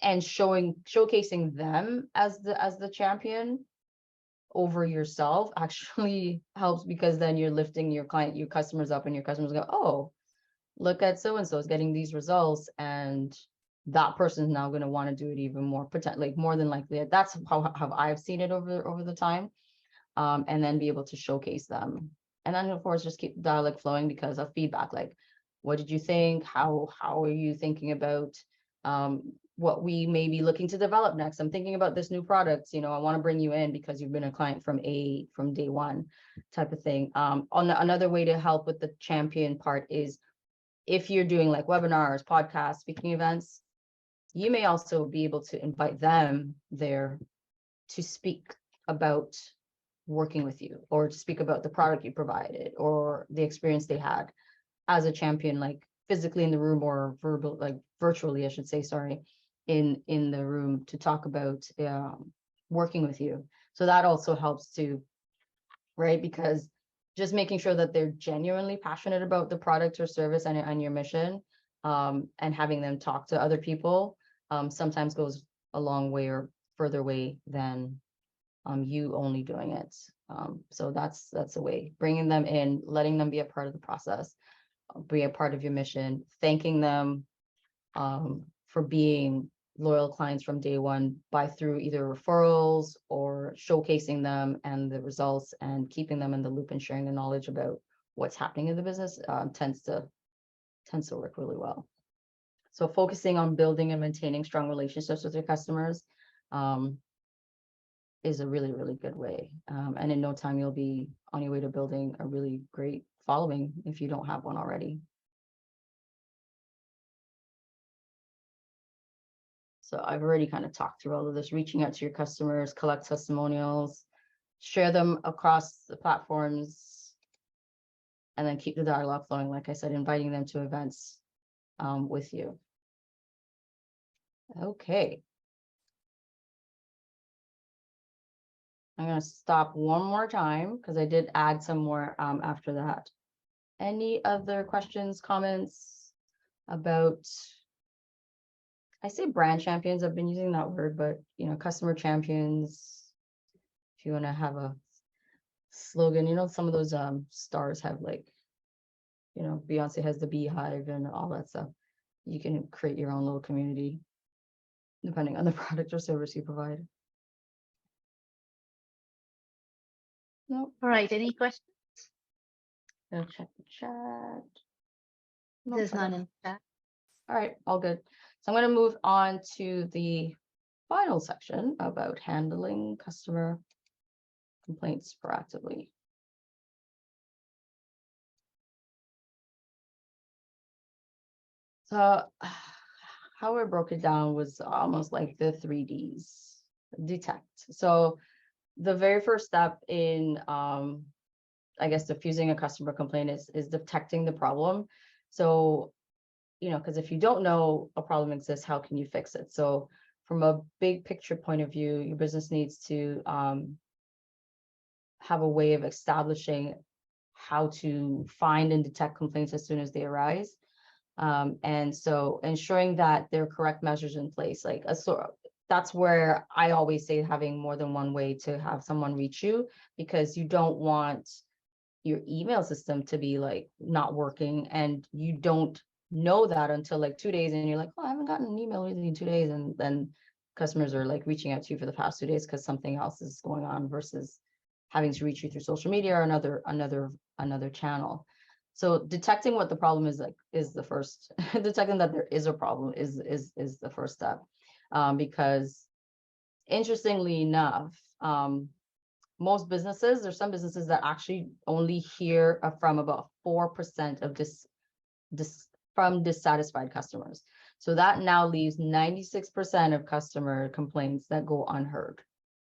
showcasing them as the champion over yourself actually helps, because then you're lifting your customers up, and your customers go, oh, look at so and so is getting these results, and that person is now going to want to do it even more, like more than likely. That's how I've seen it over the time. And then be able to showcase them, and then of course just keep the dialogue flowing because of feedback. Like, what did you think? How are you thinking about what we may be looking to develop next? I'm thinking about this new product, I want to bring you in because you've been a client from day one, type of thing. Another way to help with the champion part is, if you're doing like webinars, podcasts, speaking events, you may also be able to invite them there to speak about working with you, or to speak about the product you provided, or the experience they had as a champion, like physically in the room, or virtually, I should say, sorry, in the room, to talk about working with you. So that also helps too, right? Because just making sure that they're genuinely passionate about the product or service and your mission, and having them talk to other people, sometimes goes a long way, or further way than you only doing it. So that's a way, bringing them in, letting them be a part of the process, be a part of your mission, thanking them for being loyal clients from day one, through either referrals or showcasing them and the results, and keeping them in the loop and sharing the knowledge about what's happening in the business, tends to work really well. So focusing on building and maintaining strong relationships with your customers is a really, really good way. And in no time, you'll be on your way to building a really great following if you don't have one already. So I've already kind of talked through all of this: reaching out to your customers, collect testimonials, share them across the platforms, and then keep the dialogue flowing. Like I said, inviting them to events with you. Okay. I'm going to stop one more time because I did add some more after that. Any other questions, comments about, I say brand champions, I've been using that word, but customer champions, if you want to have a slogan, some of those stars have, like, Beyonce has the beehive and all that stuff. You can create your own little community depending on the product or service you provide. No. All right. Any questions? Gonna check the chat. Nope, There's I none don't. in chat. All right, all good. So I'm going to move on to the final section about handling customer complaints proactively. So how I broke it down was almost like the 3Ds. Detect. So the very first step in I guess diffusing a customer complaint is detecting the problem. So, because if you don't know a problem exists, how can you fix it? So from a big picture point of view, your business needs to have a way of establishing how to find and detect complaints as soon as they arise. And so ensuring that there are correct measures in place, that's where I always say having more than one way to have someone reach you, because you don't want your email system to be like not working and you don't know that until like 2 days and you're like, oh, I haven't gotten an email in 2 days, and then customers are like reaching out to you for the past 2 days because something else is going on versus having to reach you through social media or another channel. So detecting what the problem is is the first. Detecting that there is a problem is the first step, because interestingly enough, most businesses, there's some businesses that actually only hear from about 4% of from dissatisfied customers. So that now leaves 96% of customer complaints that go unheard,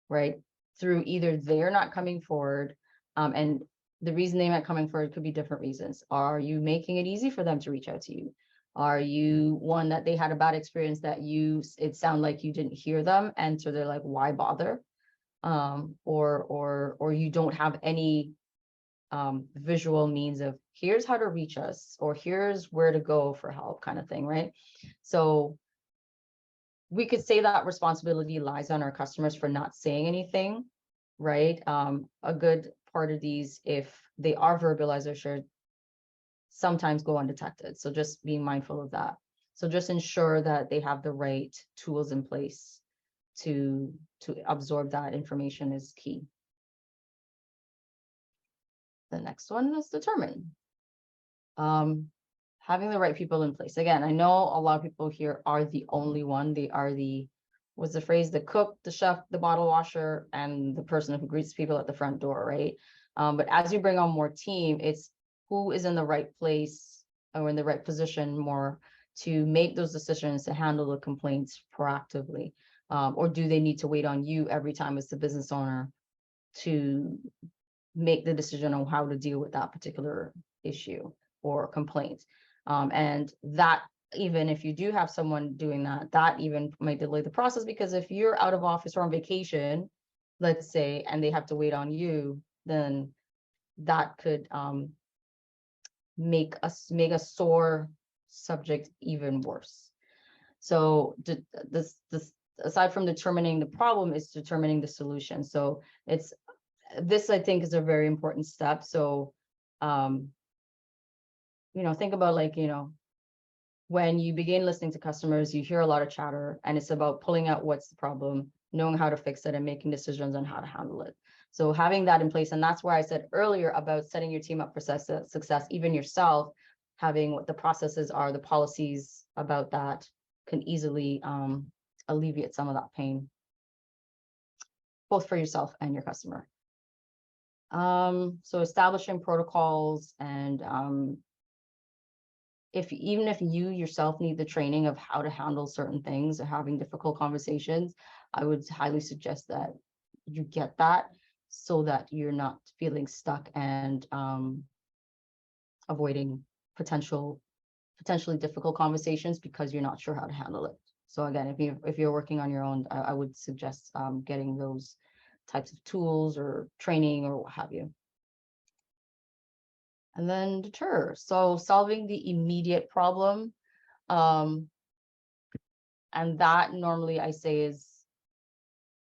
right? Through either they're not coming forward, and the reason they're not coming forward could be different reasons. Are you making it easy for them to reach out to you? Are you one that they had a bad experience that it sounded like you didn't hear them, and so they're like, why bother? Or you don't have any visual means of here's how to reach us or here's where to go for help, kind of thing, right? So we could say that responsibility lies on our customers for not saying anything, right? A good part of these, if they are verbalized or shared, sometimes go undetected. So just being mindful of that. So just ensure that they have the right tools in place to absorb that information is key. The next one is determine. Having the right people in place. Again, I know a lot of people here are the only one. They are what's the phrase? The cook, the chef, the bottle washer, and the person who greets people at the front door, right? But as you bring on more team, it's who is in the right place or in the right position more to make those decisions to handle the complaints proactively. Or do they need to wait on you every time as the business owner to make the decision on how to deal with that particular issue or complaint? And that, even if you do have someone doing that, that even might delay the process, because if you're out of office or on vacation, let's say, and they have to wait on you, then that could make a sore subject even worse. So this aside from determining the problem is determining the solution. So this I think is a very important step. So think about when you begin listening to customers, you hear a lot of chatter, and it's about pulling out what's the problem, knowing how to fix it, and making decisions on how to handle it. So having that in place, and that's where I said earlier about setting your team up for success, even yourself, having what the processes are, the policies about that can easily alleviate some of that pain, both for yourself and your customer. So establishing protocols, and even if you yourself need the training of how to handle certain things or having difficult conversations, I would highly suggest that you get that so that you're not feeling stuck and avoiding potentially difficult conversations because you're not sure how to handle it. So again, if you're working on your own, I would suggest getting those types of tools or training or what have you. And then deter. So solving the immediate problem. And that normally I say is,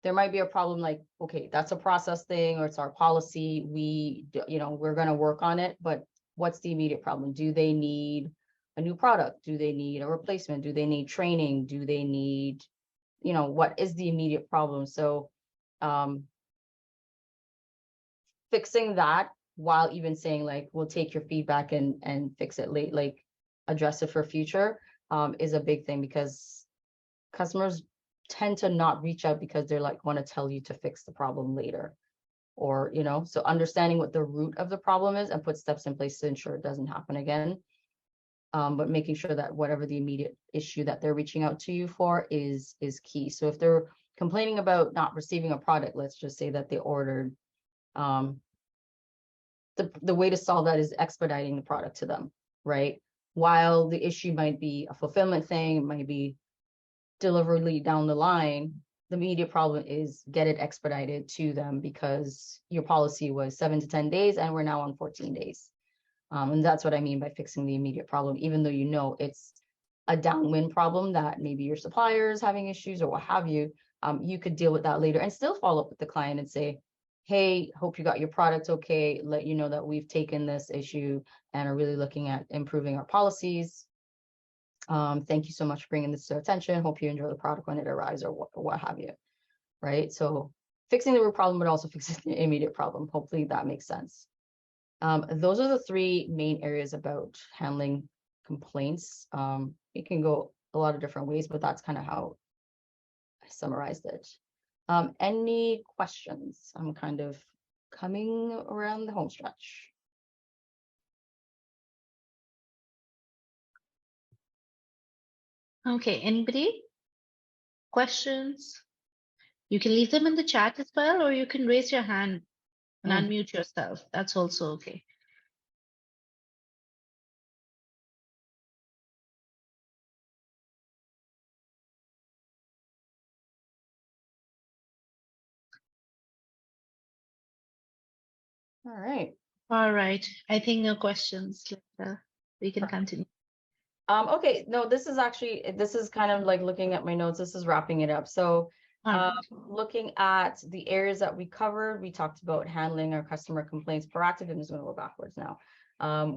there might be a problem like, okay, that's a process thing, or it's our policy. We're going to work on it, but what's the immediate problem? Do they need a new product? Do they need a replacement? Do they need training? Do they need, what is the immediate problem? So, fixing that while even saying like, we'll take your feedback and fix it late, like address it for future, is a big thing, because customers tend to not reach out because they're like, want to tell you to fix the problem later, or, you know, so understanding what the root of the problem is and put steps in place to ensure it doesn't happen again. But making sure that whatever the immediate issue that they're reaching out to you for is key. So if they're complaining about not receiving a product, let's just say that they ordered, the way to solve that is expediting the product to them, right? While the issue might be a fulfillment thing, it might be delivery down the line, the immediate problem is get it expedited to them, because your policy was 7 to 10 days and we're now on 14 days. And that's what I mean by fixing the immediate problem, even though you know it's a downwind problem that maybe your supplier is having issues or what have you. You could deal with that later and still follow up with the client and say, hey, hope you got your product okay, let you know that we've taken this issue and are really looking at improving our policies. Thank you so much for bringing this to our attention. Hope you enjoy the product when it arrives, or what have you, right? So fixing the root problem, but also fixing the immediate problem. Hopefully that makes sense. Those are the three main areas about handling complaints. It can go a lot of different ways, but that's kind of how I summarized it. Any questions? I'm kind of coming around the home stretch. Okay, anybody? Questions? You can leave them in the chat as well, or you can raise your hand and unmute yourself. That's also okay. All right. All right. I think no questions. We can continue. Okay, no, this is kind of like looking at my notes. This is wrapping it up. So looking at the areas that we covered, we talked about handling our customer complaints proactive. I'm just going to go backwards now.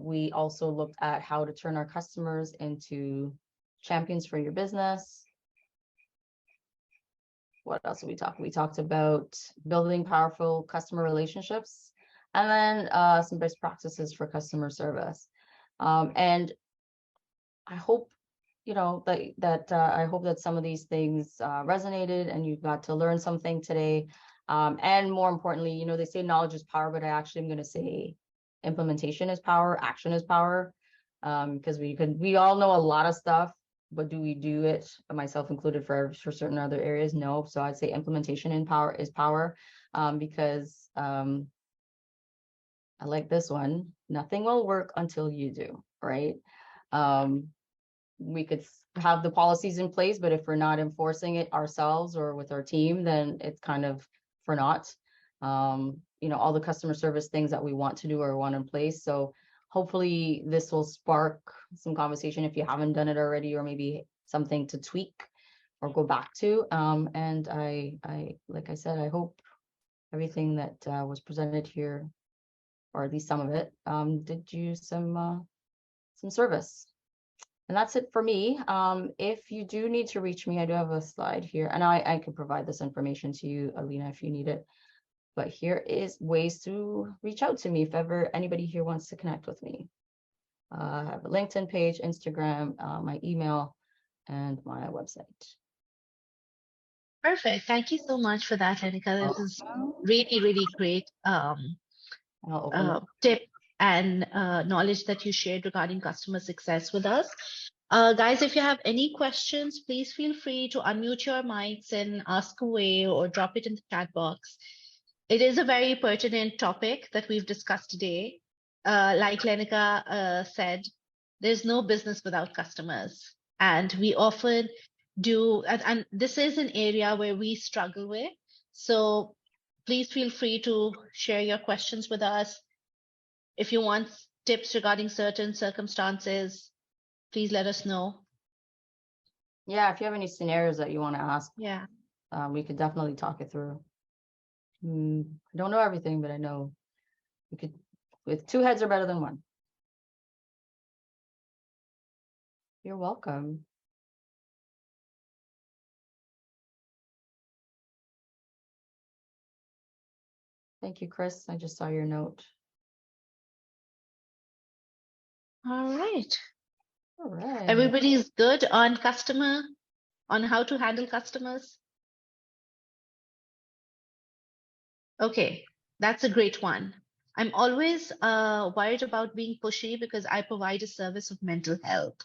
We also looked at how to turn our customers into champions for your business. What else did we talk? We talked about building powerful customer relationships, and then some best practices for customer service. And I hope, you know, I hope that some of these things resonated and you got to learn something today. And more importantly, you know, they say knowledge is power, but I actually am going to say implementation is power, action is power. Because we all know a lot of stuff, but do we do it, myself included, for certain other areas? No. So I'd say implementation is power, because I like this one. Nothing will work until you do, right? We could have the policies in place, but if we're not enforcing it ourselves or with our team, then it's kind of for naught. You know, all the customer service things that we want to do are one in place. So hopefully this will spark some conversation if you haven't done it already, or maybe something to tweak or go back to. And I like I said, I hope everything that was presented here, or at least some of it, did you some service. And that's it for me. If you do need to reach me, I do have a slide here, and I can provide this information to you, Alina, if you need it. But here is ways to reach out to me if ever anybody here wants to connect with me. I have a LinkedIn page, Instagram, my email, and my website. Perfect. Thank you so much for that, Lenika. This is really, really great tip and knowledge that you shared regarding customer success with us. Guys, if you have any questions, please feel free to unmute your mics and ask away, or drop it in the chat box. It is a very pertinent topic that we've discussed today. Like Lenika said, there's no business without customers. And we often do, and this is an area where we struggle with. So please feel free to share your questions with us. If you want tips regarding certain circumstances, please let us know. Yeah, if you have any scenarios that you want to ask, yeah, we could definitely talk it through. I don't know everything, but I know we could, with two heads are better than one. You're welcome. Thank you, Chris. I just saw your note. All right. All right. Everybody's good on how to handle customers? Okay, that's a great one. I'm always worried about being pushy because I provide a service of mental health.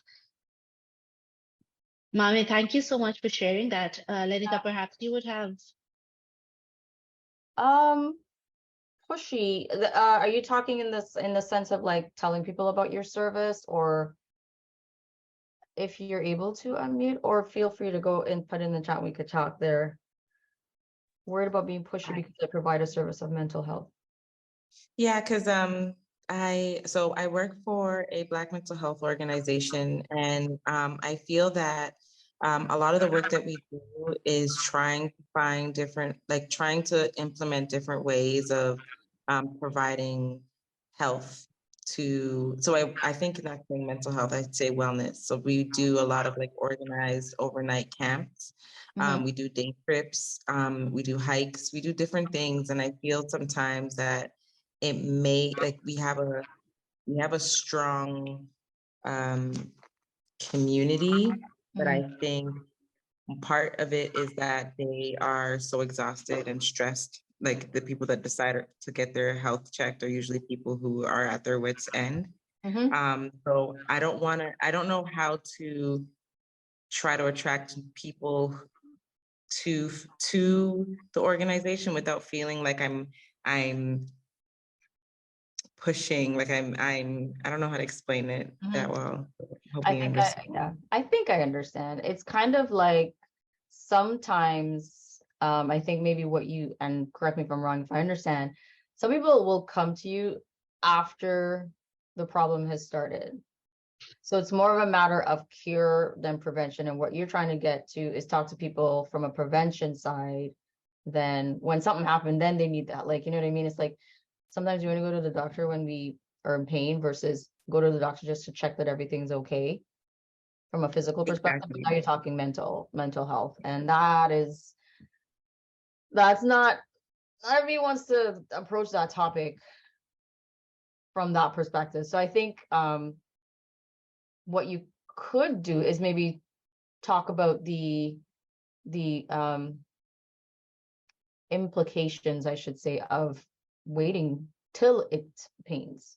Mami, thank you so much for sharing that. Lenika, perhaps you would have. Pushy. Are you talking in the sense of like telling people about your service, or if you're able to unmute, or feel free to go and put in the chat, we could talk there. Worried about being pushy because I provide a service of mental health. Yeah, because I work for a Black mental health organization, and I feel that a lot of the work that we do is trying to find trying to implement different ways of providing health to. So I think not saying mental health, I'd say wellness. So we do a lot of like organized overnight camps. We do day trips, we do hikes, we do different things, and I feel sometimes that it may we have a strong community, but I think part of it is that they are so exhausted and stressed. Like the people that decide to get their health checked are usually people who are at their wits' end. So I don't know how to try to attract people to the organization without feeling like I'm pushing, like I don't know how to explain it that well. I think I understand. It's kind of like sometimes I think maybe what you, and correct me if I'm wrong if I understand, some people will come to you after the problem has started. So it's more of a matter of cure than prevention. And what you're trying to get to is talk to people from a prevention side. Then when something happened, then they need that. Like, you know what I mean? It's like sometimes you want to go to the doctor when we are in pain versus go to the doctor just to check that everything's okay from a physical perspective. But now you're talking mental health, and that's not everybody wants to approach that topic from that perspective. So I think what you could do is maybe talk about the implications, I should say, of waiting till it pains.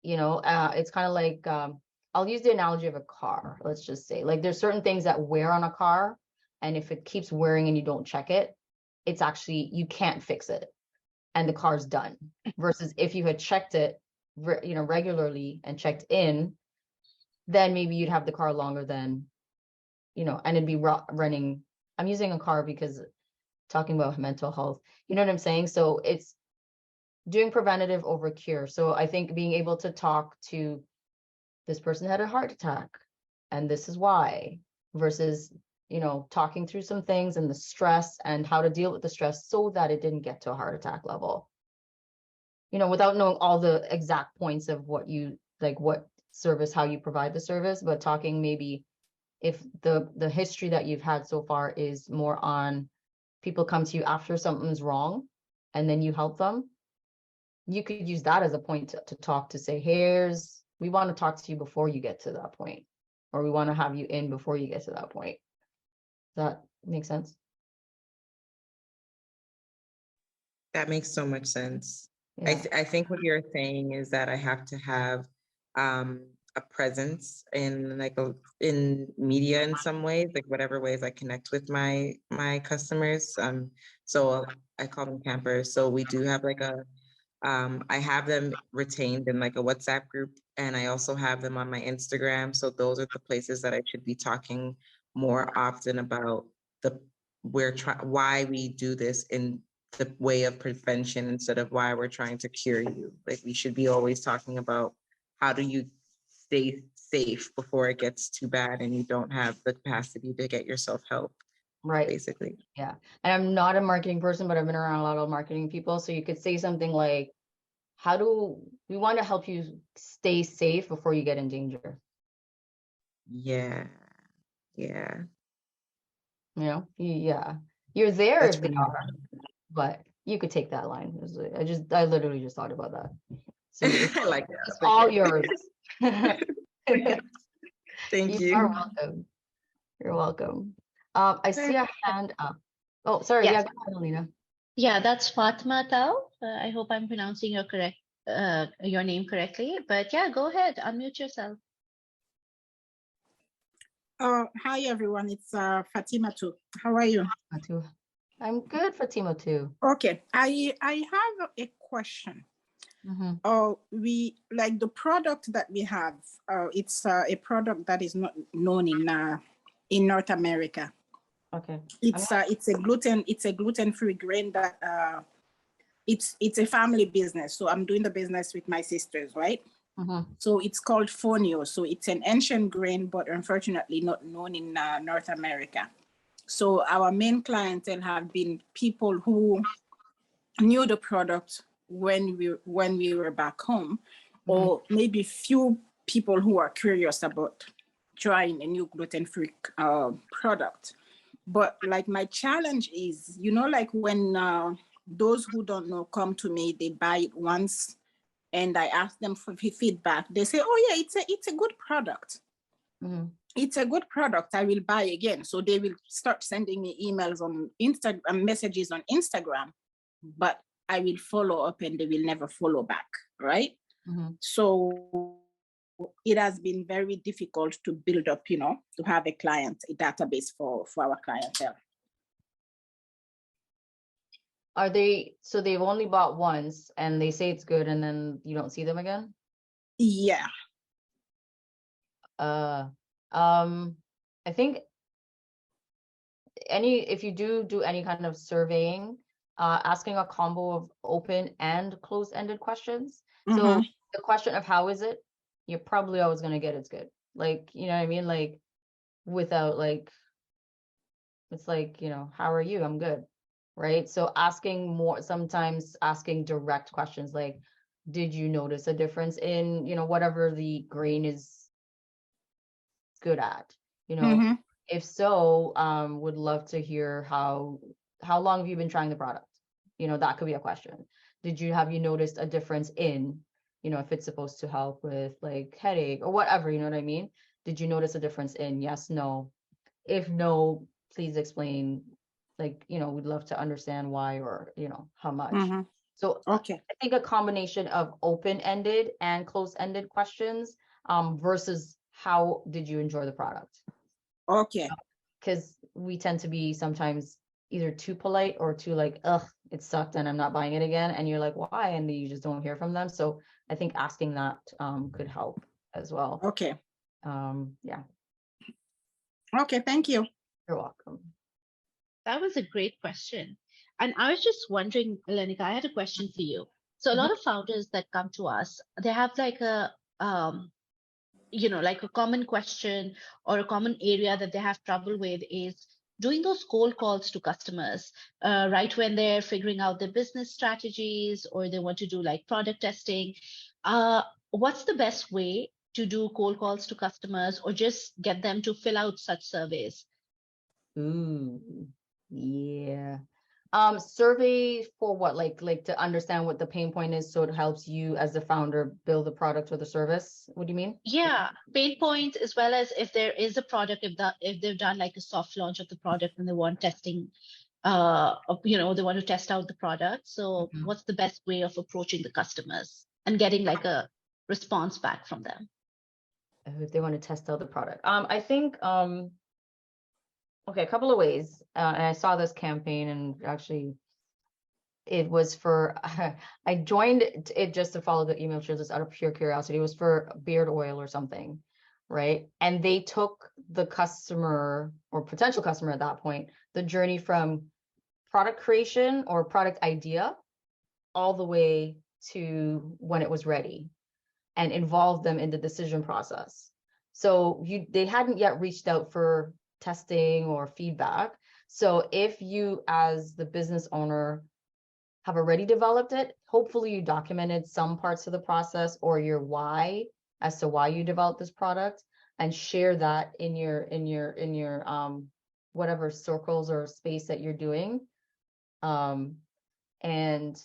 You know, it's kind of like I'll use the analogy of a car. Let's just say, like, there's certain things that wear on a car, and if it keeps wearing and you don't check it, it's actually, you can't fix it, and the car's done. Versus if you had checked it, regularly and checked in, then maybe you'd have the car longer than, and it'd be running. I'm using a car because talking about mental health, you know what I'm saying? So it's doing preventative over cure. So I think being able to talk to, this person had a heart attack and this is why, versus, talking through some things and the stress and how to deal with the stress so that it didn't get to a heart attack level, without knowing all the exact points of what you like, what service, how you provide the service, but talking maybe if the history that you've had so far is more on people come to you after something's wrong and then you help them, you could use that as a point to talk, to say, we want to talk to you before you get to that point, or we want to have you in before you get to that point. Does that make sense? That makes so much sense. Yeah. I think what you're saying is that I have to have a presence in media in some ways, like whatever ways I connect with my customers. So I call them campers. So we do have like I have them retained in like a WhatsApp group, and I also have them on my Instagram. So those are the places that I should be talking more often about why we do this in the way of prevention instead of why we're trying to cure you. Like we should be always talking about how do you stay safe before it gets too bad and you don't have the capacity to get yourself help. Right. Basically. Yeah. And I'm not a marketing person, but I've been around a lot of marketing people. So you could say something like, how do we want to help you stay safe before you get in danger? Yeah. Yeah. Yeah. You're there if they are, but You could take that line. I literally just thought about that. So I like that. it's Okay. all yours. Thank You are you. welcome. You're welcome. I see a hand up. Oh, sorry. Yes. Yeah, go ahead, Alina. Yeah, that's Fatma Tao. I hope I'm pronouncing your name correctly. But yeah, go ahead, unmute yourself. Hi everyone, it's Fatima too. How are you? I'm good, Fatima too. Okay, I have a question. We like the product that we have. It's a product that is not known in North America. Okay. It's a gluten-free grain that it's a family business. So I'm doing the business with my sisters, right? So it's called fonio. So it's an ancient grain, but unfortunately not known in North America. So our main clientele have been people who knew the product when we were back home, or maybe few people who are curious about trying a new gluten-free product. But like my challenge is, like when those who don't know come to me, they buy it once, and I ask them for feedback. They say, "Oh yeah, it's a good product. It's a good product. I will buy again." So they will start sending me emails on Instagram, messages on Instagram, but I will follow up and they will never follow back, right? So it has been very difficult to build up, to have a database for our clientele. So they've only bought once and they say it's good and then you don't see them again? Yeah. I think if you do any kind of surveying, asking a combo of open and closed-ended questions. So the question of how is it, you're probably always going to get it's good. Like, you know what I mean? Like without like, it's like, how are you? I'm good. Right. So sometimes asking direct questions like, did you notice a difference in, whatever the grain is good at, if so, would love to hear how long have you been trying the product? That could be a question. Have you noticed a difference in, if it's supposed to help with like headache or whatever, you know what I mean? Did you notice a difference in yes, no? If no, please explain, like, we'd love to understand why or, how much. So okay. I think a combination of open-ended and closed-ended questions versus how did you enjoy the product? Okay. Because we tend to be sometimes either too polite or too like, ugh, it sucked and I'm not buying it again. And you're like, why? And you just don't hear from them. So I think asking that could help as well. Okay. Yeah. Okay, thank you. You're welcome. That was a great question. And I was just wondering, Lenika, I had a question for you. So a lot of founders that come to us, they have like a like a common question or a common area that they have trouble with is doing those cold calls to customers, right when they're figuring out their business strategies or they want to do like product testing. What's the best way to do cold calls to customers or just get them to fill out such surveys? Yeah. Survey for what? Like to understand what the pain point is, so it helps you as the founder build the product or the service. What do you mean? Yeah, pain points as well as if there is a product, if they've done like a soft launch of the product and they want testing, they want to test out the product. So what's the best way of approaching the customers and getting like a response back from them? If they want to test out the product. I think okay, a couple of ways. And I saw this campaign and actually it was for, I joined it just to follow the email trails just out of pure curiosity. It was for beard oil or something, right? And they took the customer or potential customer at that point, the journey from product creation or product idea all the way to when it was ready and involved them in the decision process. So they hadn't yet reached out for testing or feedback. So if you as the business owner have already developed it, hopefully you documented some parts of the process or your why as to why you developed this product and share that in your whatever circles or space that you're doing. And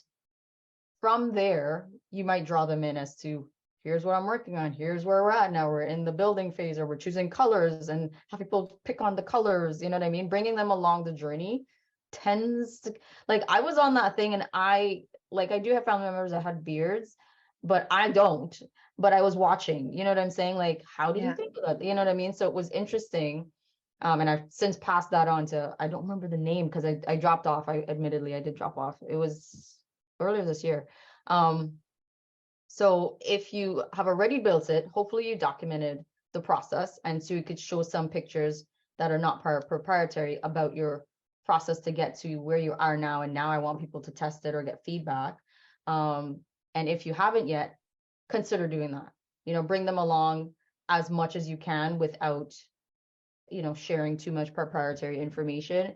from there, you might draw them in as to, here's what I'm working on, here's where we're at now, we're in the building phase, or we're choosing colors, and have people pick on the colors, you know what I mean? Bringing them along the journey tends to, like, I was on that thing, and I do have family members that had beards, but I don't, but I was watching, you know what I'm saying? Like, how did you think of that? You know what I mean? So it was interesting. And I've since passed that on to, I don't remember the name because I dropped off. I did drop off. It was earlier this year. So if you have already built it, hopefully you documented the process, and so you could show some pictures that are not proprietary about your process to get to where you are now. And now I want people to test it or get feedback. And if you haven't yet, consider doing that. You know, bring them along as much as you can without, you know, sharing too much proprietary information.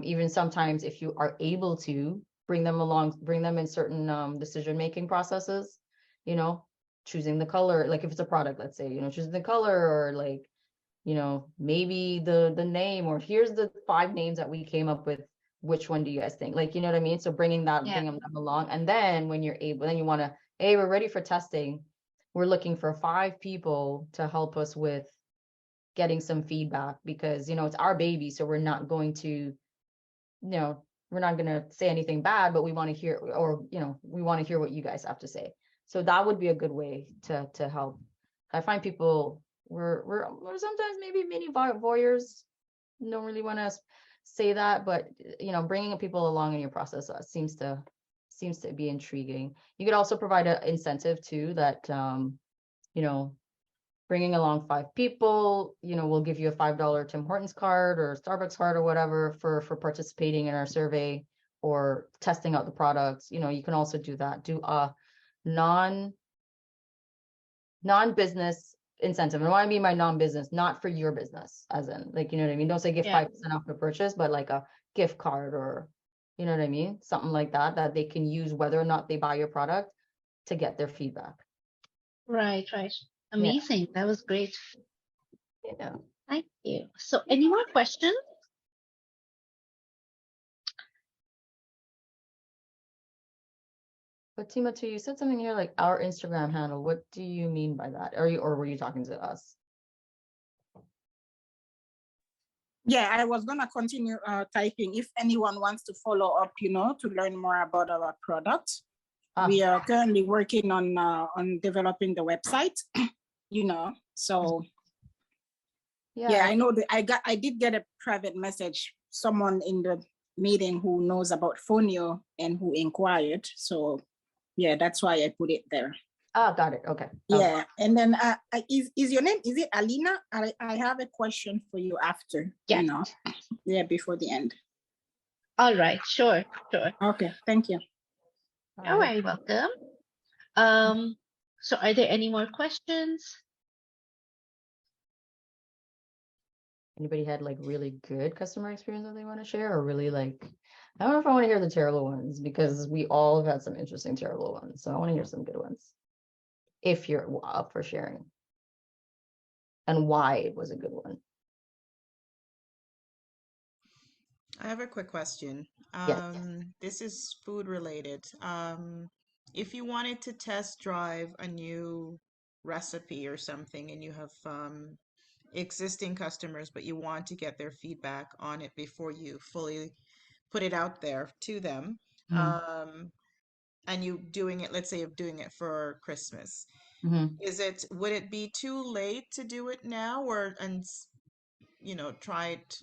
Even sometimes if you are able to bring them along, bring them in certain decision-making processes, you know, choosing the color, like if it's a product, let's say, you know, choosing the color, or like, you know, maybe the name, or here's the 5 names that we came up with, which one do you guys think? Like, you know what I mean? So bringing them along. And then when you're able, then you want to, hey, we're ready for testing. We're looking for 5 people to help us with getting some feedback, because, you know, it's our baby. So we're not going to, you know, we're not going to say anything bad, but we want to hear, or, you know, we want to hear what you guys have to say. So that would be a good way to help. I find people, we're sometimes maybe mini voyeurs, don't really want to say that, but, you know, bringing people along in your process seems to be intriguing. You could also provide an incentive too, that, you know, bringing along 5 people, you know, we'll give you a $5 Tim Hortons card or Starbucks card or whatever for participating in our survey or testing out the products. You know, you can also do that. Do a non-business incentive. And what I mean by non-business, not for your business, as in, like, you know what I mean? Don't say give 5% off the purchase, but like a gift card, or, you know what I mean? Something like that they can use whether or not they buy your product to get their feedback. Right. Amazing. Yeah. That was great. Yeah. Thank you. So any more questions? But Tima, too, you said something here like our Instagram handle. What do you mean by that? Or were you talking to us? Yeah, I was gonna continue typing. If anyone wants to follow up, you know, to learn more about our product, we are currently working on developing the website. You know, so yeah, I know that I did get a private message, someone in the meeting who knows about Fonio and who inquired. So yeah, that's why I put it there. Oh, got it. Okay. Yeah. And then is your name, is it Alina? I have a question for you after, you know, before the end. All right. Sure. Okay. Thank you. You're very welcome. So are there any more questions? Anybody had like really good customer experience that they want to share, or really like, I don't know if I want to hear the terrible ones, because we all have had some interesting terrible ones. So I want to hear some good ones, if you're up for sharing, and why it was a good one. I have a quick question. This is food related. If you wanted to test drive a new recipe or something, and you have existing customers, but you want to get their feedback on it before you fully put it out there to them, and you doing it, let's say you're doing it for Christmas, would it be too late to do it now, or, and you know, try it,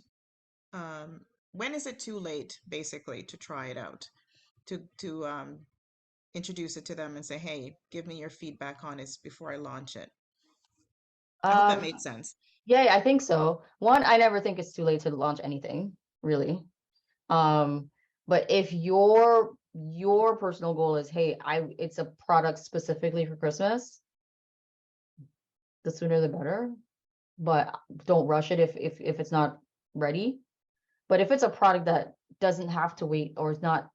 when is it too late basically to try it out, to introduce it to them and say, hey, give me your feedback on this before I launch it? I hope that made sense. Yeah, I think so. One, I never think it's too late to launch anything, really. But if your personal goal is, hey, it's a product specifically for Christmas, the sooner the better. But don't rush it if it's not ready. But if it's a product that doesn't have to wait, or is not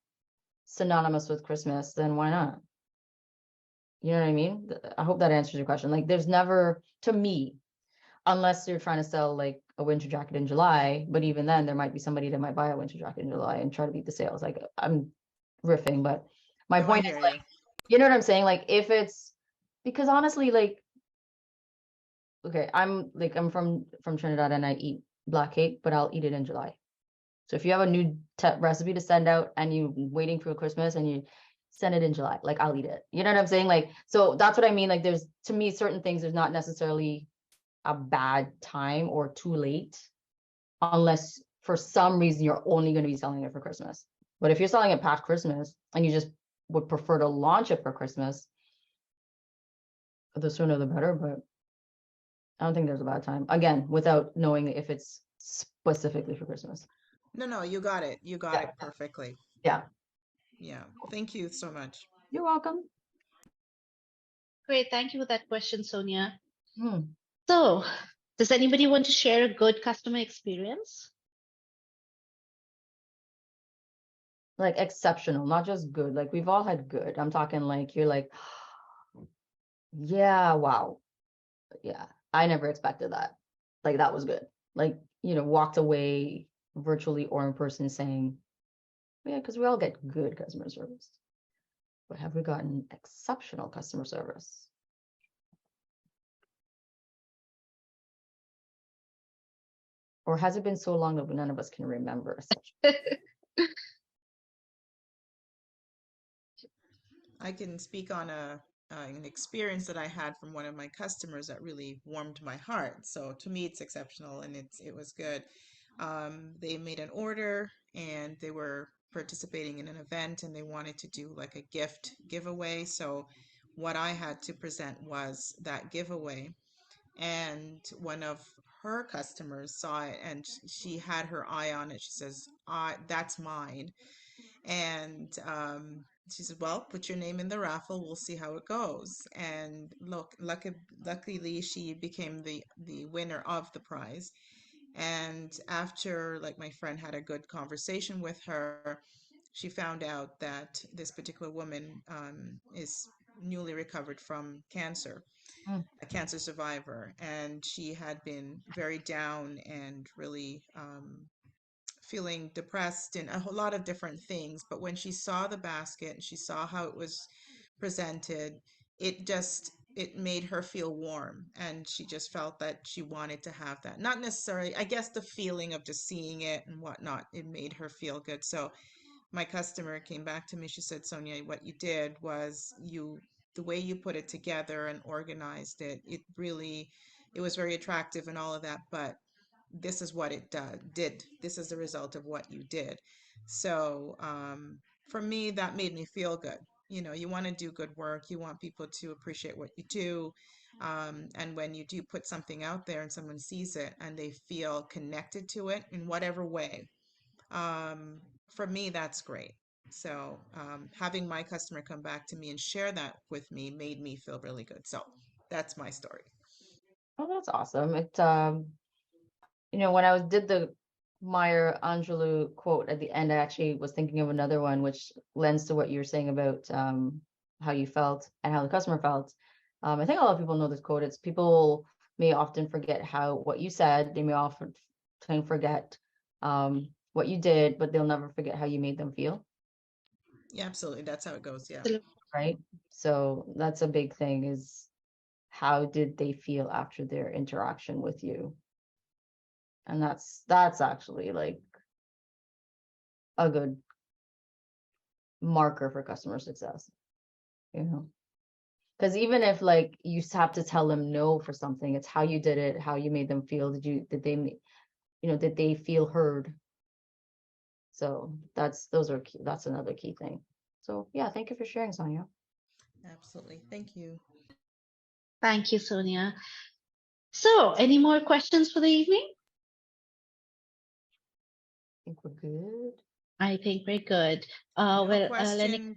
synonymous with Christmas, then why not? You know what I mean? I hope that answers your question. Like, there's never, to me, unless you're trying to sell like a winter jacket in July, but even then there might be somebody that might buy a winter jacket in July and try to beat the sales. Like, riffing, but my No, I point is hear like, you. you know what I'm saying? Like if it's, because honestly, like, okay, I'm from Trinidad and I eat black cake, but I'll eat it in July. So if you have a new recipe to send out and you waiting for Christmas and you send it in July, like I'll eat it. You know what I'm saying? Like, so that's what I mean. Like there's, to me, certain things, there's not necessarily a bad time or too late, unless for some reason you're only going to be selling it for Christmas. But if you're selling it past Christmas and you just would prefer to launch it for Christmas, the sooner the better. But I don't think there's a bad time. Again, without knowing if it's specifically for Christmas. No, you got it. You got it perfectly. Yeah. Yeah. Thank you so much. You're welcome. Great. Thank you for that question, Sonia. Hmm. So, does anybody want to share a good customer experience? Like exceptional, not just good. Like we've all had good. I'm talking like you're like, yeah, wow. Yeah, I never expected that. Like that was good. Like, you know, walked away virtually or in person saying, yeah, because we all get good customer service. But have we gotten exceptional customer service? Or has it been so long that none of us can remember such? I can speak on an experience that I had from one of my customers that really warmed my heart. So to me, it's exceptional and it was good. They made an order and they were participating in an event and they wanted to do like a gift giveaway. So what I had to present was that giveaway. And one of her customers saw it and she had her eye on it. She says, that's mine. And she said, well, put your name in the raffle. We'll see how it goes. And luckily, she became the winner of the prize. And after, like, my friend had a good conversation with her, she found out that this particular woman is newly recovered from cancer, Mm. a cancer survivor. And she had been very down and really feeling depressed and a whole lot of different things. But when she saw the basket and she saw how it was presented, it made her feel warm and she just felt that she wanted to have that. Not necessarily, I guess the feeling of just seeing it and whatnot, it made her feel good. So my customer came back to me. She said, Sonia, what you did was the way you put it together and organized it, it was very attractive and all of that, but this is what it did. This is the result of what you did. So for me, that made me feel good. You know, you want to do good work. You want people to appreciate what you do. And when you do put something out there and someone sees it and they feel connected to it in whatever way, for me, that's great. So having my customer come back to me and share that with me made me feel really good. So that's my story. Oh, that's awesome. It you know, when I did the Maya Angelou quote at the end, I actually was thinking of another one which lends to what you were saying about how you felt and how the customer felt. I think a lot of people know this quote. It's people may often forget what you said. They may often forget what you did, but they'll never forget how you made them feel. Yeah, absolutely. That's how it goes. Yeah. Right. So that's a big thing, is how did they feel after their interaction with you? And that's actually like a good marker for customer success, you know, because even if like you have to tell them no for something, it's how you did it, how you made them feel. Did they feel heard? So that's another key thing. So yeah, thank you for sharing, Sonia. Absolutely. Thank you. Thank you, Sonia. So, any more questions for the evening? I think we're good. I think we're good. No Well, question.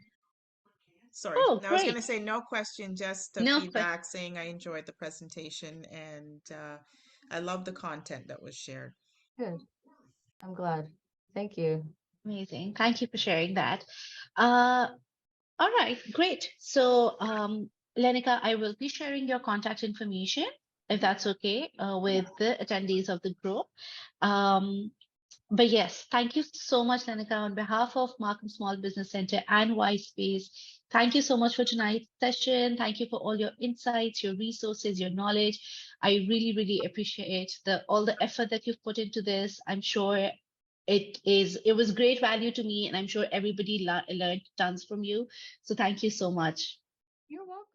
Sorry. oh, No, I was going great. to say no question, just a No, feedback saying I enjoyed the presentation and I love the content that was shared. Good. I'm glad. Thank you. amazing. Thank you for sharing that. Uh, all right, great. So, Lenica, I will be sharing your contact information, if that's okay, with the attendees of the group. Um, But yes, thank you so much, Lenika, on behalf of Markham Small Business Center and Whitespace. Thank you so much for tonight's session. Thank you for all your insights, your resources, your knowledge. I really, really appreciate all the effort that you've put into this. I'm sure it was great value to me, and I'm sure everybody learned tons from you. So thank you so much. You're welcome.